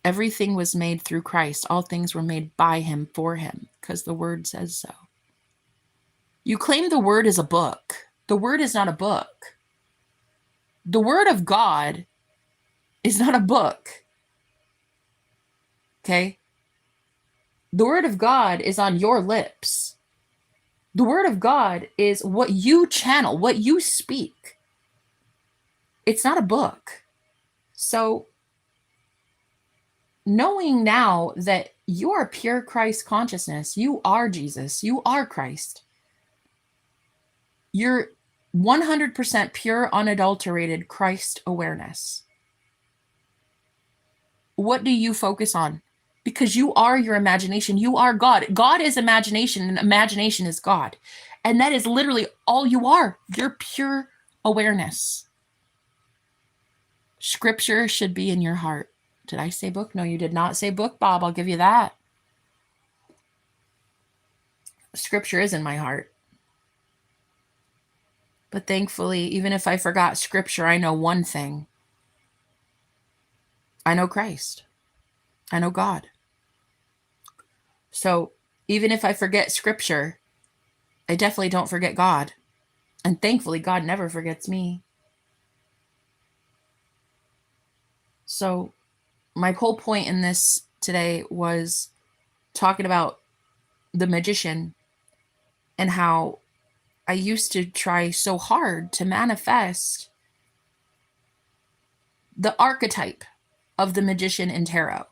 Everything was made through Christ. All things were made by him, for him, because the word says so. You claim the word is a book. The word is not a book. The word of God is not a book. Okay? The word of God is on your lips. The word of God is what you channel, what you speak. It's not a book. So, knowing now that you are pure Christ consciousness, you are Jesus, you are Christ. You're 100% pure, unadulterated Christ awareness. What do you focus on? Because you are your imagination. You are God. God is imagination, and imagination is God. And that is literally all you are. You're pure awareness. Scripture should be in your heart. Did I say book? No, you did not say book, Bob. I'll give you that. Scripture is in my heart. But thankfully, even if I forgot scripture, I know one thing. I know Christ. I know God. So even if I forget scripture, I definitely don't forget God. And thankfully, God never forgets me. So my whole point in this today was talking about the magician and how I used to try so hard to manifest the archetype of the magician in tarot.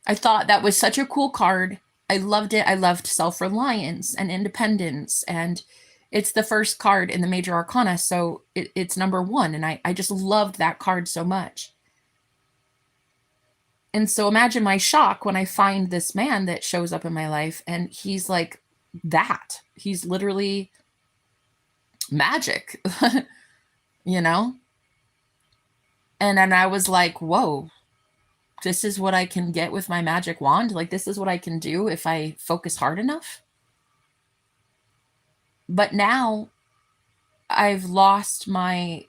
I thought that was such a cool card. I loved it. I loved self-reliance and independence. And it's the first card in the major arcana. So it's number one. And I just loved that card so much. And so imagine my shock when I find this man that shows up in my life and he's like that. He's literally magic, you know? And then I was like, whoa, this is what I can get with my magic wand. Like, this is what I can do if I focus hard enough. But now I've lost my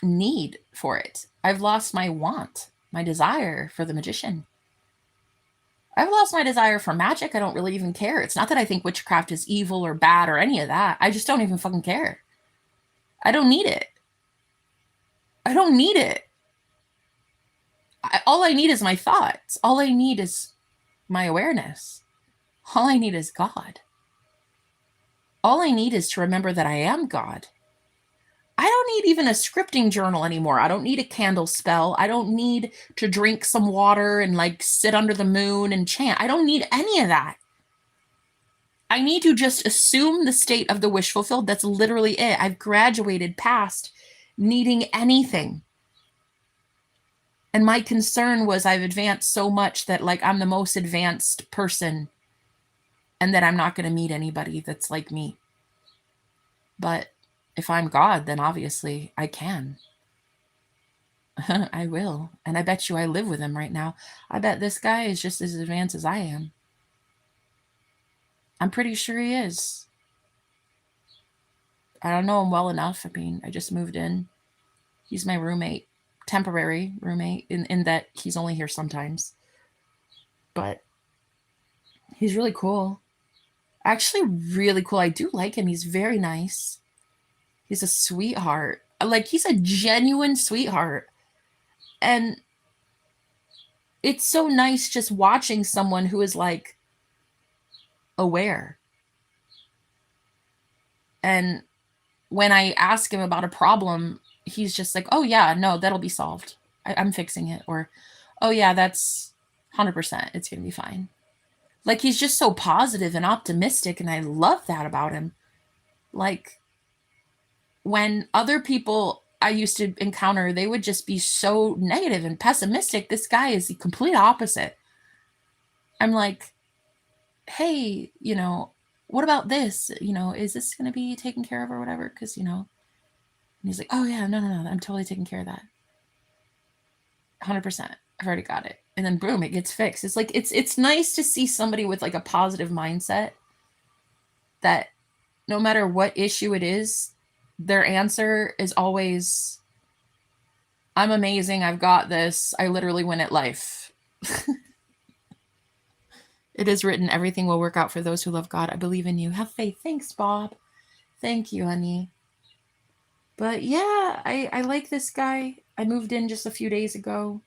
need for it. I've lost my want, my desire for the magician. I've lost my desire for magic. I don't really even care. It's not that I think witchcraft is evil or bad or any of that. I just don't even fucking care. I don't need it. I don't need it. All I need is my thoughts. All I need is my awareness. All I need is God. All I need is to remember that I am God. I don't need even a scripting journal anymore. I don't need a candle spell. I don't need to drink some water and like sit under the moon and chant. I don't need any of that. I need to just assume the state of the wish fulfilled. That's literally it. I've graduated past needing anything. And my concern was I've advanced so much that like I'm the most advanced person and that I'm not going to meet anybody that's like me. But if I'm God, then obviously I can. I will. And I bet you I live with him right now. I bet this guy is just as advanced as I am. I'm pretty sure he is. I don't know him well enough. I mean, I just moved in. He's my roommate, temporary roommate, in that he's only here sometimes. But he's really cool. Actually, really cool. I do like him. He's very nice. He's a sweetheart. Like, he's a genuine sweetheart. And it's so nice just watching someone who is like aware. And when I ask him about a problem, he's just like, oh yeah, no, that'll be solved. I'm fixing it. Or, oh yeah, that's 100%. It's going to be fine. Like, he's just so positive and optimistic. And I love that about him. Like, when other people I used to encounter, they would just be so negative and pessimistic. This guy is the complete opposite. I'm like, hey, you know, what about this? You know, is this going to be taken care of or whatever? Because, you know, and he's like, oh yeah, no, I'm totally taking care of that. 100%. I've already got it. And then boom, it gets fixed. It's like, it's nice to see somebody with like a positive mindset that no matter what issue it is, their answer is always, I'm amazing. I've got this. I literally win at life. It is written, everything will work out for those who love God. I believe in you. Have faith. Thanks, Bob. Thank you, honey. But yeah, I like this guy. I moved in just a few days ago.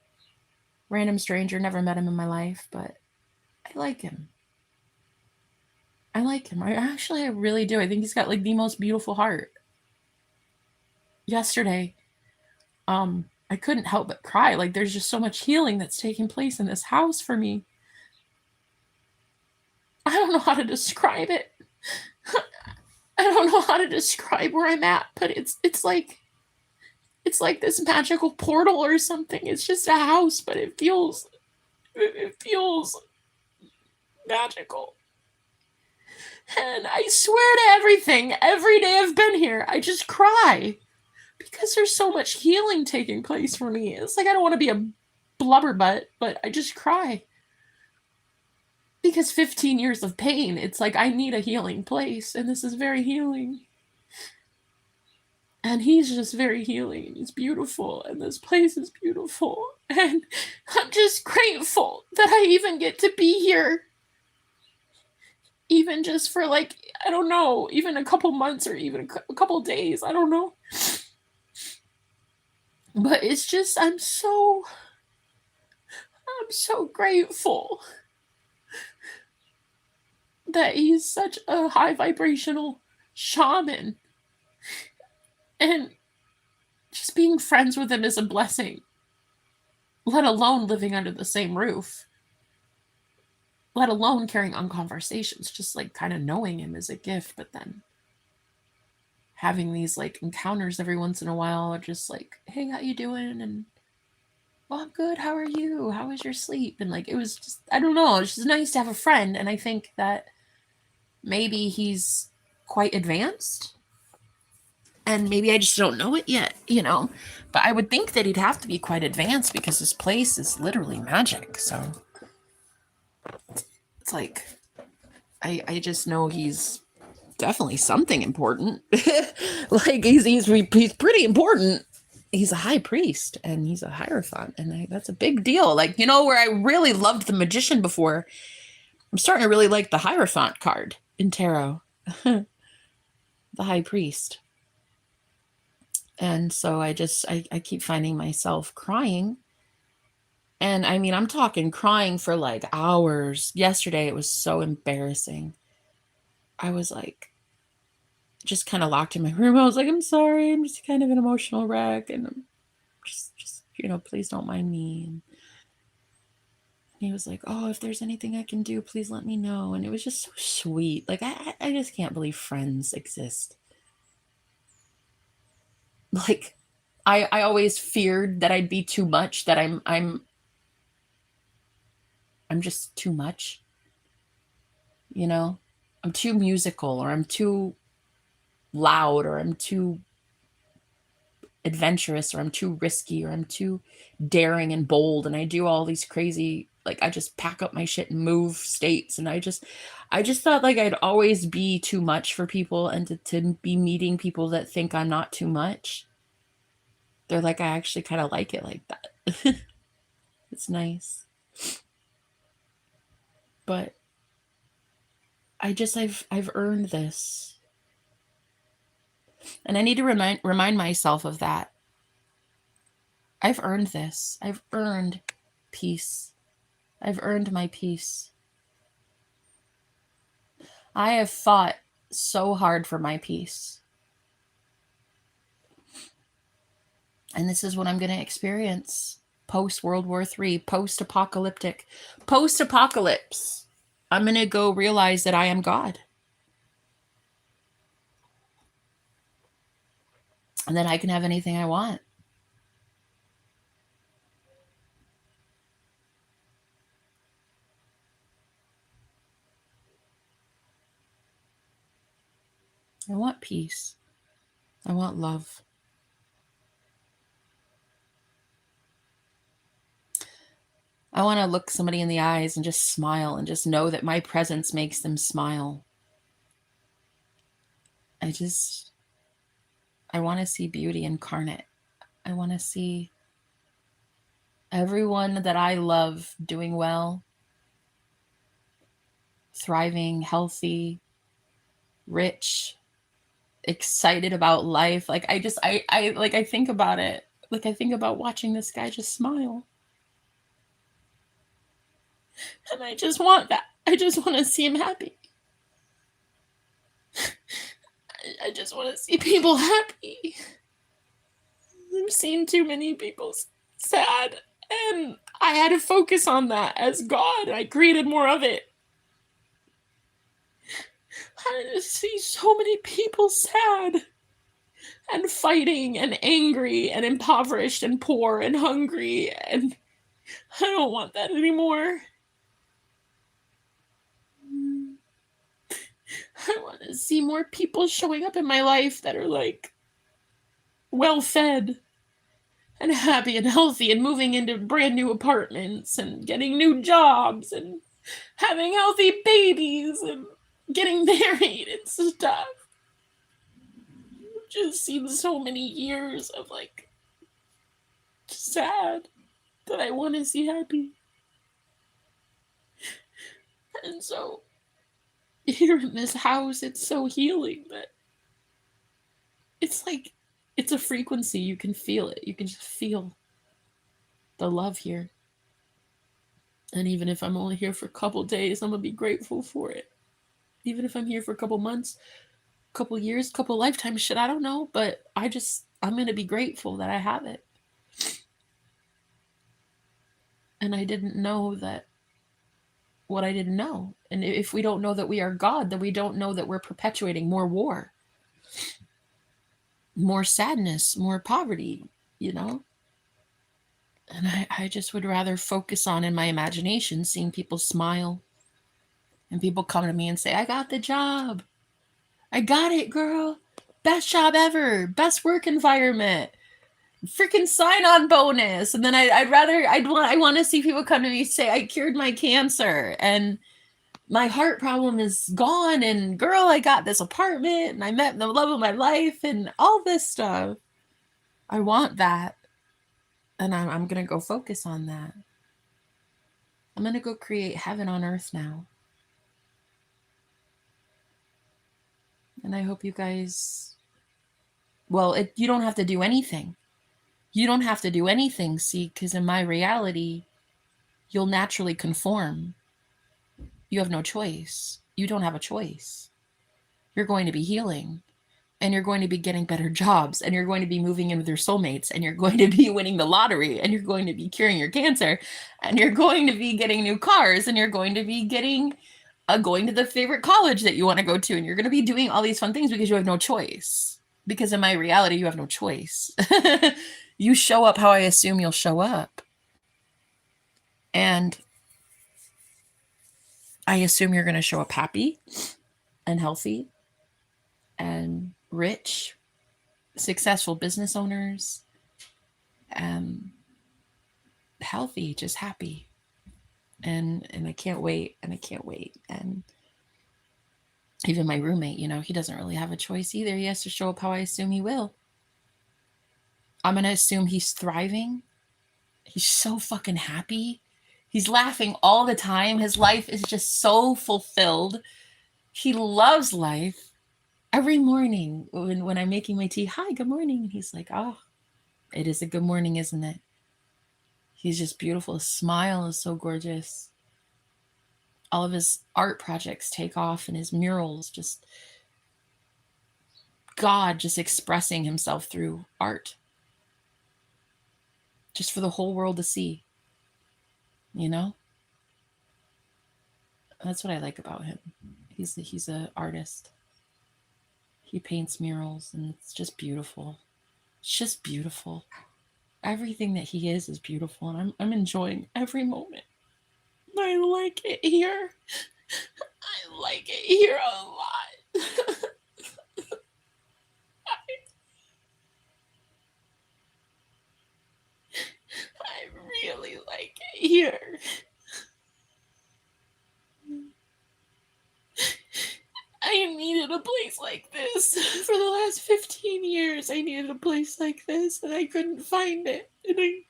Random stranger, never met him in my life, but I like him. I like him. I really do. I think he's got like the most beautiful heart. Yesterday, I couldn't help but cry. Like, there's just so much healing that's taking place in this house for me. I don't know how to describe it. I don't know how to describe where I'm at, but it's like this magical portal or something. It's just a house, but it feels magical. And I swear to everything, every day I've been here, I just cry because there's so much healing taking place for me. It's like I don't want to be a blubberbutt, but I just cry. Because 15 years of pain, it's like I need a healing place, and this is very healing. And he's just very healing, and he's beautiful, and this place is beautiful. And I'm just grateful that I even get to be here. Even just for like, I don't know, even a couple months or even a couple days, I don't know. But it's just, I'm so grateful that he's such a high vibrational shaman. And just being friends with him is a blessing, let alone living under the same roof, let alone carrying on conversations. Just like kind of knowing him is a gift, but then having these like encounters every once in a while are just like, hey, how you doing? And, well, I'm good. How are you? How was your sleep? And like, it was just, I don't know. It's just nice to have a friend. And I think that maybe he's quite advanced. And maybe I just don't know it yet, you know. But I would think that he'd have to be quite advanced because this place is literally magic. So it's like, I just know he's definitely something important. Like he's pretty important. He's a high priest and he's a hierophant, and that's a big deal. Like, you know, where I really loved the magician before, I'm starting to really like the hierophant card in tarot. The high priest. And so I keep finding myself crying. And I mean, I'm talking crying for like hours. Yesterday, it was so embarrassing. I was like, just kind of locked in my room. I was like, I'm sorry. I'm just kind of an emotional wreck. And I'm just, you know, please don't mind me. And he was like, oh, if there's anything I can do, please let me know. And it was just so sweet. Like, I just can't believe friends exist. Like, I always feared that I'd be too much, that I'm just too much, you know? I'm too musical, or I'm too loud, or I'm too adventurous, or I'm too risky, or I'm too daring and bold, and I do all these crazy, like, I just pack up my shit and move states, and I just thought like I'd always be too much for people, and to be meeting people that think I'm not too much. They're like, I actually kind of like it like that. It's nice. But I've earned this. And I need to remind myself of that. I've earned this. I've earned peace. I've earned my peace. I have fought so hard for my peace. And this is what I'm going to experience post World War III, post-apocalyptic, post-apocalypse. I'm going to go realize that I am God. And then I can have anything I want. I want peace. I want love. I want to look somebody in the eyes and just smile and just know that my presence makes them smile. I want to see beauty incarnate. I want to see everyone that I love doing well, thriving, healthy, rich, excited about life. Like, I think about it. Like, I think about watching this guy just smile. And I just want that. I just want to see him happy. I just want to see people happy. I've seen too many people sad, and I had to focus on that as God. I created more of it. I had to see so many people sad and fighting and angry and impoverished and poor and hungry, and I don't want that anymore. I want to see more people showing up in my life that are like well fed and happy and healthy and moving into brand new apartments and getting new jobs and having healthy babies and getting married and stuff. Just seen so many years of like sad that I want to see happy. And so here in this house, it's so healing that it's like, it's a frequency. You can feel it. You can just feel the love here. And even if I'm only here for a couple days, I'm going to be grateful for it. Even if I'm here for a couple months, couple years, couple lifetimes, shit, I don't know. But I'm going to be grateful that I have it. And I didn't know that what I didn't know. And if we don't know that we are God, then we don't know that we're perpetuating more war, more sadness, more poverty, you know? And I just would rather focus on, in my imagination, seeing people smile and people come to me and say, I got the job. I got it, girl. Best job ever. Best work environment. Freaking sign-on bonus. And then I want to see people come to me and say, I cured my cancer and my heart problem is gone. And girl, I got this apartment and I met the love of my life and all this stuff. I want that. And I'm going to go focus on that. I'm going to go create heaven on earth now. And I hope you guys, you don't have to do anything. You don't have to do anything, see, because in my reality, you'll naturally conform. You have no choice. You don't have a choice. You're going to be healing. and you're going to be getting better jobs, and you're going to be moving in with your soulmates, and you're going to be winning the lottery, and you're going to be curing your cancer, and you're going to be getting new cars, and you're going to be getting going to the favorite college that you want to go to, and you're going to be doing all these fun things because you have no choice. Because in my reality, you have no choice. You show up how I assume you'll show up. And I assume you're going to show up happy and healthy and rich, successful business owners, healthy, just happy. And I can't wait, and I can't wait. And even my roommate, you know, he doesn't really have a choice either. He has to show up how I assume he will. I'm going to assume he's thriving. He's so fucking happy. He's laughing all the time. His life is just so fulfilled. He loves life. Every morning when I'm making my tea, hi, good morning. He's like, oh, it is a good morning, isn't it? He's just beautiful. His smile is so gorgeous. All of his art projects take off, and his murals, just God just expressing himself through art. Just for the whole world to see. You know? That's what I like about him. He's an artist. He paints murals, and it's just beautiful. It's just beautiful. Everything that he is beautiful, and I'm enjoying every moment. I like it here. I like it here a lot. I really like it here. I needed a place like this. For the last 15 years, I needed a place like this, and I couldn't find it. And I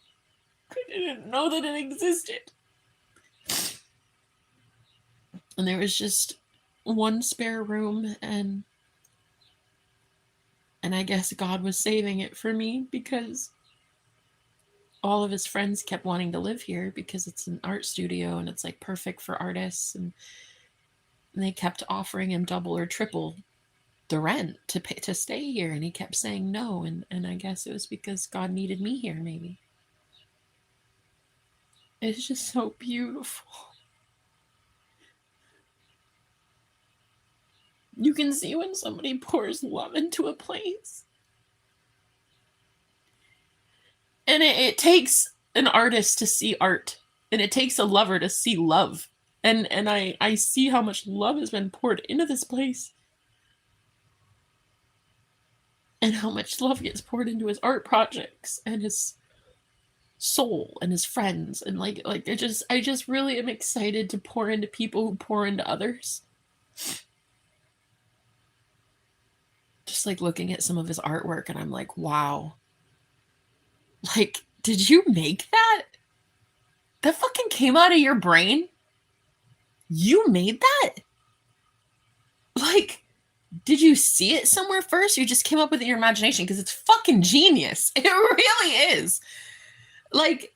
didn't know that it existed. And there was just one spare room, and I guess God was saving it for me, because all of his friends kept wanting to live here because it's an art studio and it's like perfect for artists, and they kept offering him double or triple the rent to pay to stay here, and he kept saying no, and I guess it was because God needed me here, maybe. It's just so beautiful. You can see when somebody pours love into a place. And it takes an artist to see art, and it takes a lover to see love. And I see how much love has been poured into this place, and how much love gets poured into his art projects and his soul and his friends, and like I just really am excited to pour into people who pour into others. Just like looking at some of his artwork, and I'm like, wow. Like, did you make that? That fucking came out of your brain? You made that? Like, did you see it somewhere first? Or you just came up with it in your imagination? Because it's fucking genius. It really is. Like,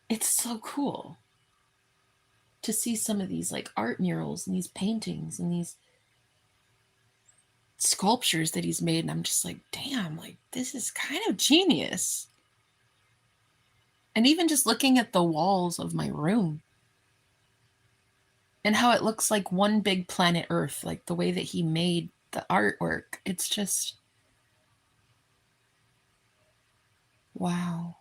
it's so cool to see some of these like art murals and these paintings and these sculptures that he's made, and I'm just like, damn, like this is kind of genius. And even just looking at the walls of my room and how it looks like one big planet Earth, like the way that he made the artwork, it's just wow.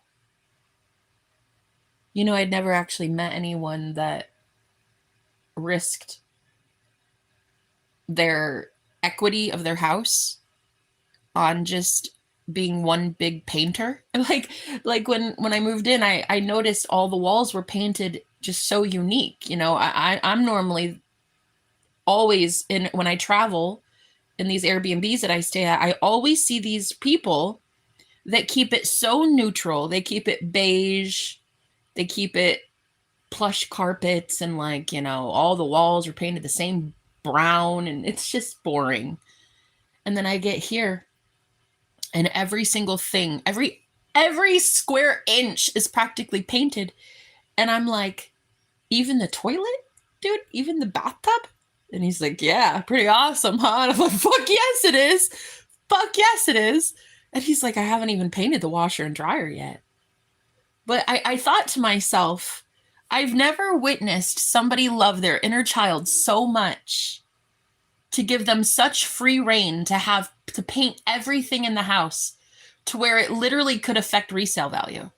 You know, I'd never actually met anyone that risked their equity of their house on just being one big painter. Like when I moved in, I noticed all the walls were painted just so unique. You know, I'm normally always when I travel in these Airbnbs that I stay at, I always see these people that keep it so neutral. They keep it beige. They keep it plush carpets, and like, you know, all the walls are painted the same brown, and it's just boring. And then I get here, and every single thing, every square inch is practically painted. And I'm like, even the toilet, dude, even the bathtub, And he's like, yeah, pretty awesome, huh? And I'm like, fuck yes, it is. Fuck yes, it is. And he's like, I haven't even painted the washer and dryer yet. But I thought to myself, I've never witnessed somebody love their inner child so much to give them such free reign to paint everything in the house to where it literally could affect resale value.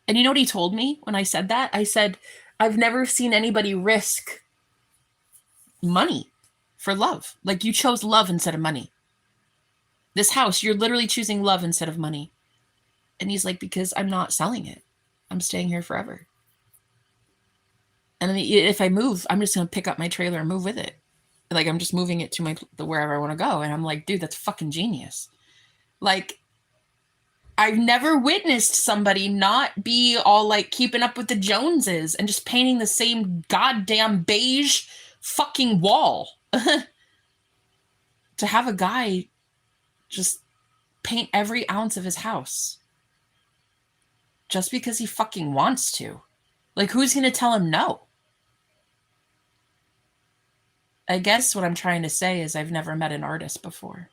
And you know what he told me when I said that? I said, I've never seen anybody risk money for love. Like, you chose love instead of money. This house, you're literally choosing love instead of money. And he's like, because I'm not selling it. I'm staying here forever. And then if I move, I'm just going to pick up my trailer and move with it. Like, I'm just moving it to wherever I want to go. And I'm like, dude, that's fucking genius. Like, I've never witnessed somebody not be all like keeping up with the Joneses and just painting the same goddamn beige fucking wall. To have a guy just paint every ounce of his house just because he fucking wants to. Like, who's going to tell him no? I guess what I'm trying to say is I've never met an artist before.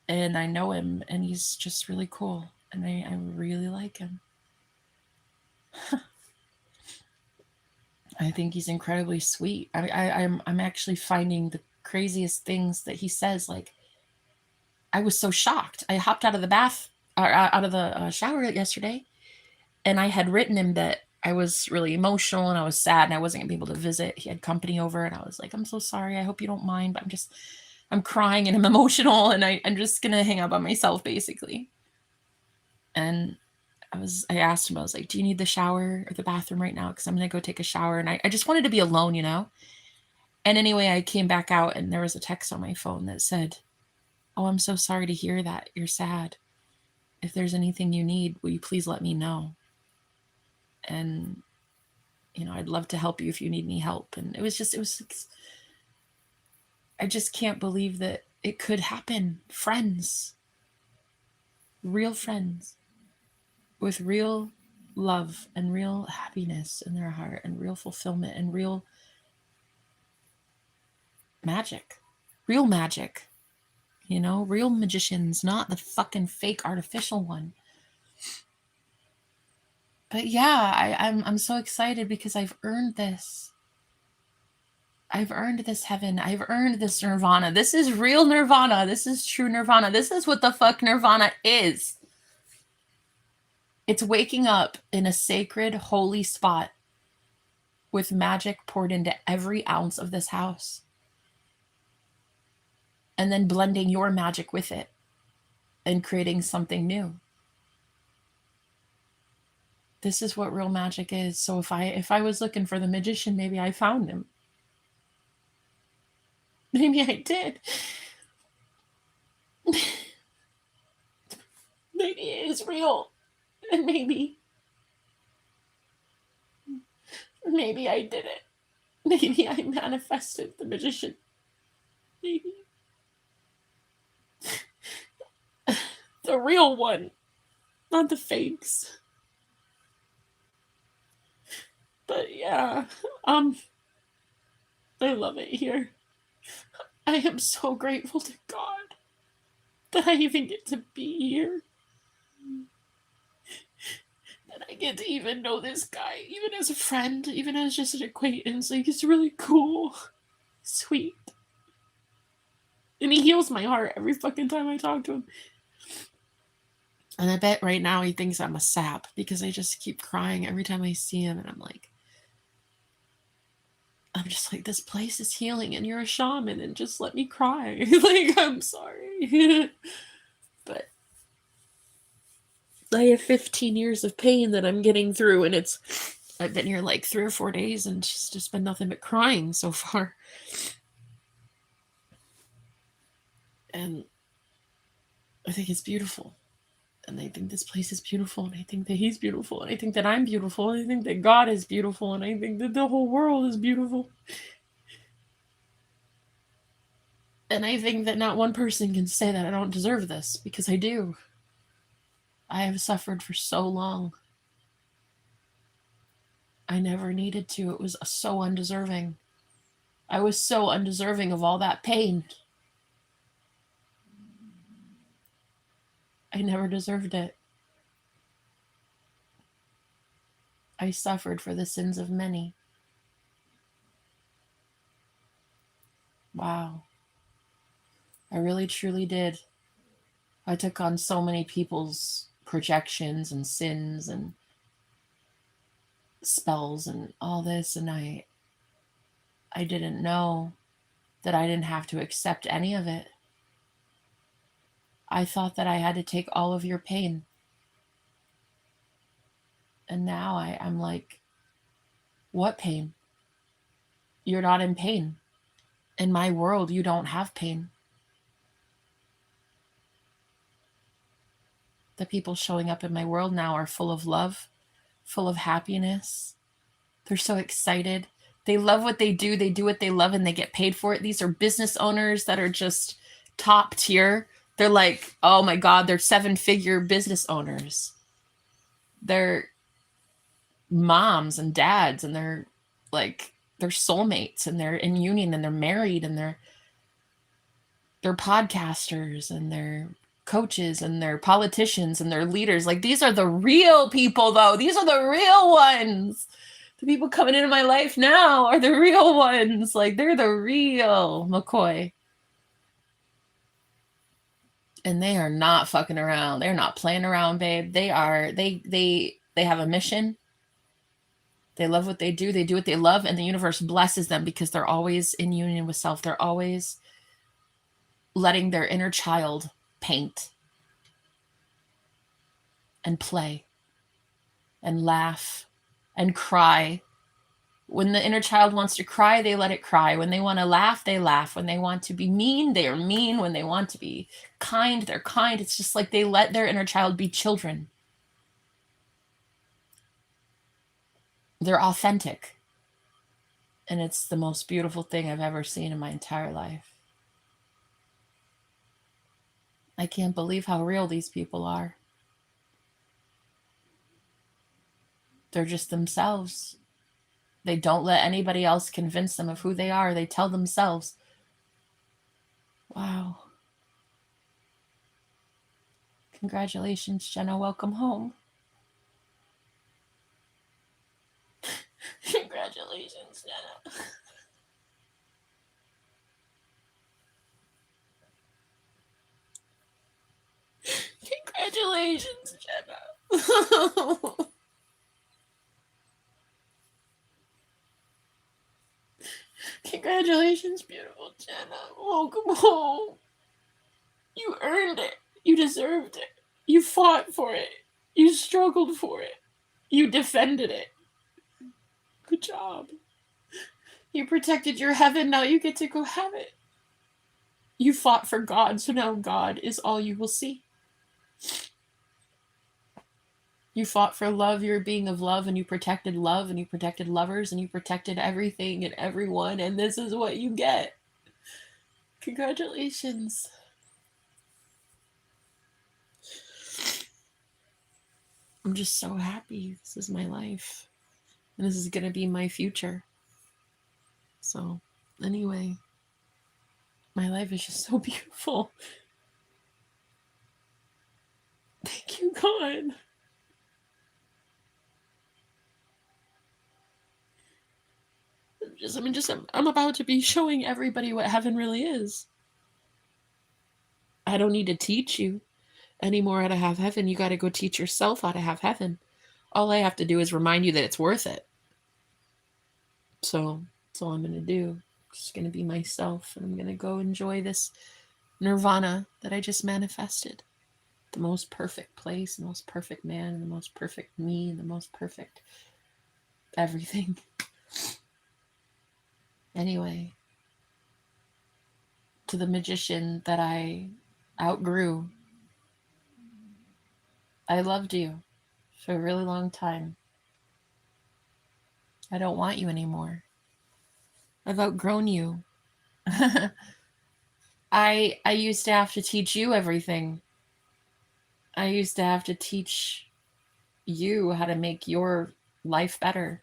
And I know him, and he's just really cool. And I really like him. I think he's incredibly sweet. I'm actually finding the craziest things that he says. Like, I was so shocked. I hopped out of the shower yesterday, and I had written him that I was really emotional and I was sad and I wasn't gonna be able to visit. He had company over, and I was like, I'm so sorry. I hope you don't mind, but I'm crying and I'm emotional, and I'm just gonna hang out by myself, basically. And I asked him, I was like, do you need the shower or the bathroom right now? Because I'm gonna go take a shower. And I just wanted to be alone, you know? And anyway, I came back out and there was a text on my phone that said, oh, I'm so sorry to hear that. You're sad. If there's anything you need, will you please let me know? And, you know, I'd love to help you if you need any help. And I just can't believe that it could happen. Friends, real friends with real love and real happiness in their heart and real fulfillment and real magic, you know, real magicians, not the fucking fake artificial one. But yeah, I'm so excited because I've earned this. I've earned this heaven. I've earned this nirvana. This is real nirvana. This is true nirvana. This is what the fuck nirvana is. It's waking up in a sacred, holy spot with magic poured into every ounce of this house. And then blending your magic with it and creating something new. This is what real magic is. So if I was looking for the magician, maybe I found him. Maybe I did. Maybe it is real. And maybe I did it. Maybe I manifested the magician. Maybe. The real one, not the fakes. But yeah, I love it here. I am so grateful to God that I even get to be here. That I get to even know this guy, even as a friend, even as just an acquaintance. Like, he's really cool, sweet. And he heals my heart every fucking time I talk to him. And I bet right now he thinks I'm a sap because I just keep crying every time I see him. And I'm just like, this place is healing and you're a shaman and just let me cry. Like, I'm sorry. But I have 15 years of pain that I'm getting through, and I've been here like 3 or 4 days and it's just been nothing but crying so far. And I think it's beautiful. And I think this place is beautiful, and I think that he's beautiful, and I think that I'm beautiful, and I think that God is beautiful, and I think that the whole world is beautiful. And I think that not one person can say that I don't deserve this, because I do. I have suffered for so long. I never needed to. It was so undeserving. I was so undeserving of all that pain. I never deserved it. I suffered for the sins of many. Wow. I really truly did. I took on so many people's projections and sins and spells and all this, and I didn't know that I didn't have to accept any of it. I thought that I had to take all of your pain. And now I'm like, what pain? You're not in pain. In my world, you don't have pain. The people showing up in my world now are full of love, full of happiness. They're so excited. They love what they do what they love, and they get paid for it. These are business owners that are just top tier. They're like, oh my God, they're 7-figure business owners. They're moms and dads, and they're soulmates, and they're in union, and they're married, and they're podcasters, and they're coaches, and they're politicians, and they're leaders. Like, these are the real people, though. These are the real ones. The people coming into my life now are the real ones. Like, they're the real McCoy. And they are not fucking around. They're not playing around, babe. They have a mission. They love what they do what they love, and the universe blesses them because they're always in union with self. They're always letting their inner child paint and play and laugh and cry. When the inner child wants to cry, they let it cry. When they want to laugh, they laugh. When they want to be mean, they are mean. When they want to be kind, they're kind. It's just like they let their inner child be children. They're authentic. And it's the most beautiful thing I've ever seen in my entire life. I can't believe how real these people are. They're just themselves. They don't let anybody else convince them of who they are. They tell themselves. Wow. Congratulations, Jenna. Welcome home. Congratulations, Jenna. Congratulations, Jenna. Congratulations, beautiful Jenna. Welcome home. You earned it. You deserved it. You fought for it. You struggled for it. You defended it. Good job. You protected your heaven. Now you get to go have it. You fought for God, so now God is all you will see. You fought for love. You're a being of love, and you protected love, and you protected lovers, and you protected everything and everyone, and this is what you get. Congratulations. I'm just so happy. This is my life. And this is going to be my future. So, anyway, my life is just so beautiful. Thank you, God. I'm about to be showing everybody what heaven really is. I don't need to teach you anymore how to have heaven. You got to go teach yourself how to have heaven. All I have to do is remind you that it's worth it. So that's all I'm going to do. I'm just going to be myself, and I'm going to go enjoy this nirvana that I just manifested. The most perfect place, the most perfect man, the most perfect me, the most perfect everything. Anyway, to the magician that I outgrew, I loved you for a really long time. I don't want you anymore. I've outgrown you. I used to have to teach you everything. I used to have to teach you how to make your life better.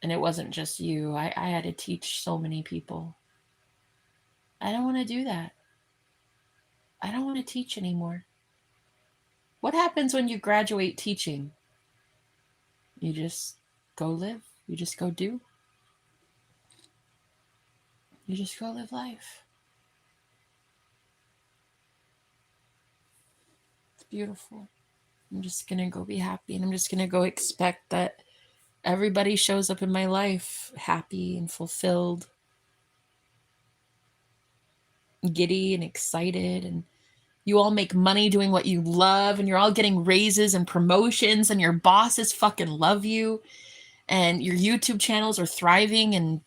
And it wasn't just you. I had to teach so many people. I don't want to do that. I don't want to teach anymore. What happens when you graduate teaching? You just go live. You just go do. You just go live life. It's beautiful. I'm just going to go be happy, and I'm just going to go expect that everybody shows up in my life happy and fulfilled, giddy and excited, and you all make money doing what you love, and you're all getting raises and promotions, and your bosses fucking love you, and your YouTube channels are thriving and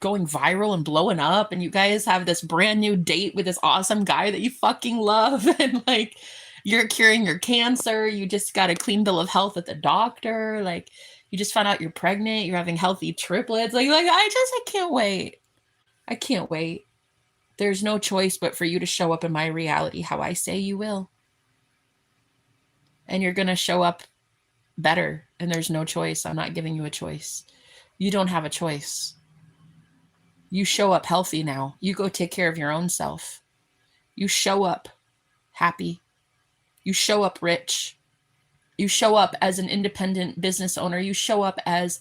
going viral and blowing up, and you guys have this brand new date with this awesome guy that you fucking love, and like you're curing your cancer, you just got a clean bill of health at the doctor, like you just found out you're pregnant, you're having healthy triplets, like I can't wait. I can't wait. There's no choice but for you to show up in my reality how I say you will. And you're going to show up better, and there's no choice. I'm not giving you a choice. You don't have a choice. You show up healthy now. You go take care of your own self. You show up happy. You show up rich. You show up as an independent business owner. You show up as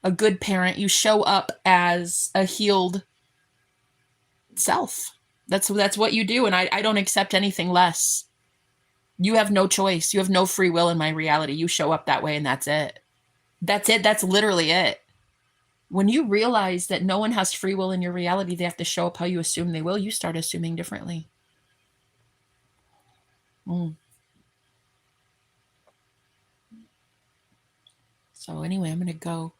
a good parent. You show up as a healed self. That's what you do, and I don't accept anything less. You have no choice. You have no free will in my reality. You show up that way, and that's it. That's it. That's literally it. When you realize that no one has free will in your reality, they have to show up how you assume they will, you start assuming differently. So anyway, I'm going to go.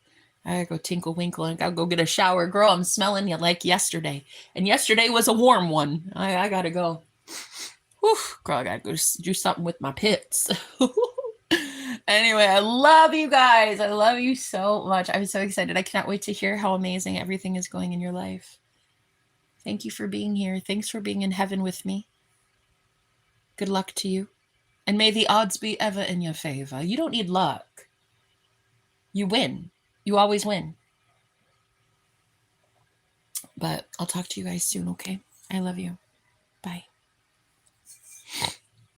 I gotta go tinkle winkle and gotta go get a shower. Girl, I'm smelling you like yesterday. And yesterday was a warm one. I gotta go. Whew, girl, I gotta go do something with my pits. Anyway, I love you guys. I love you so much. I'm so excited. I cannot wait to hear how amazing everything is going in your life. Thank you for being here. Thanks for being in heaven with me. Good luck to you. And may the odds be ever in your favor. You don't need luck. You win. You always win. But I'll talk to you guys soon, okay? I love you. Bye.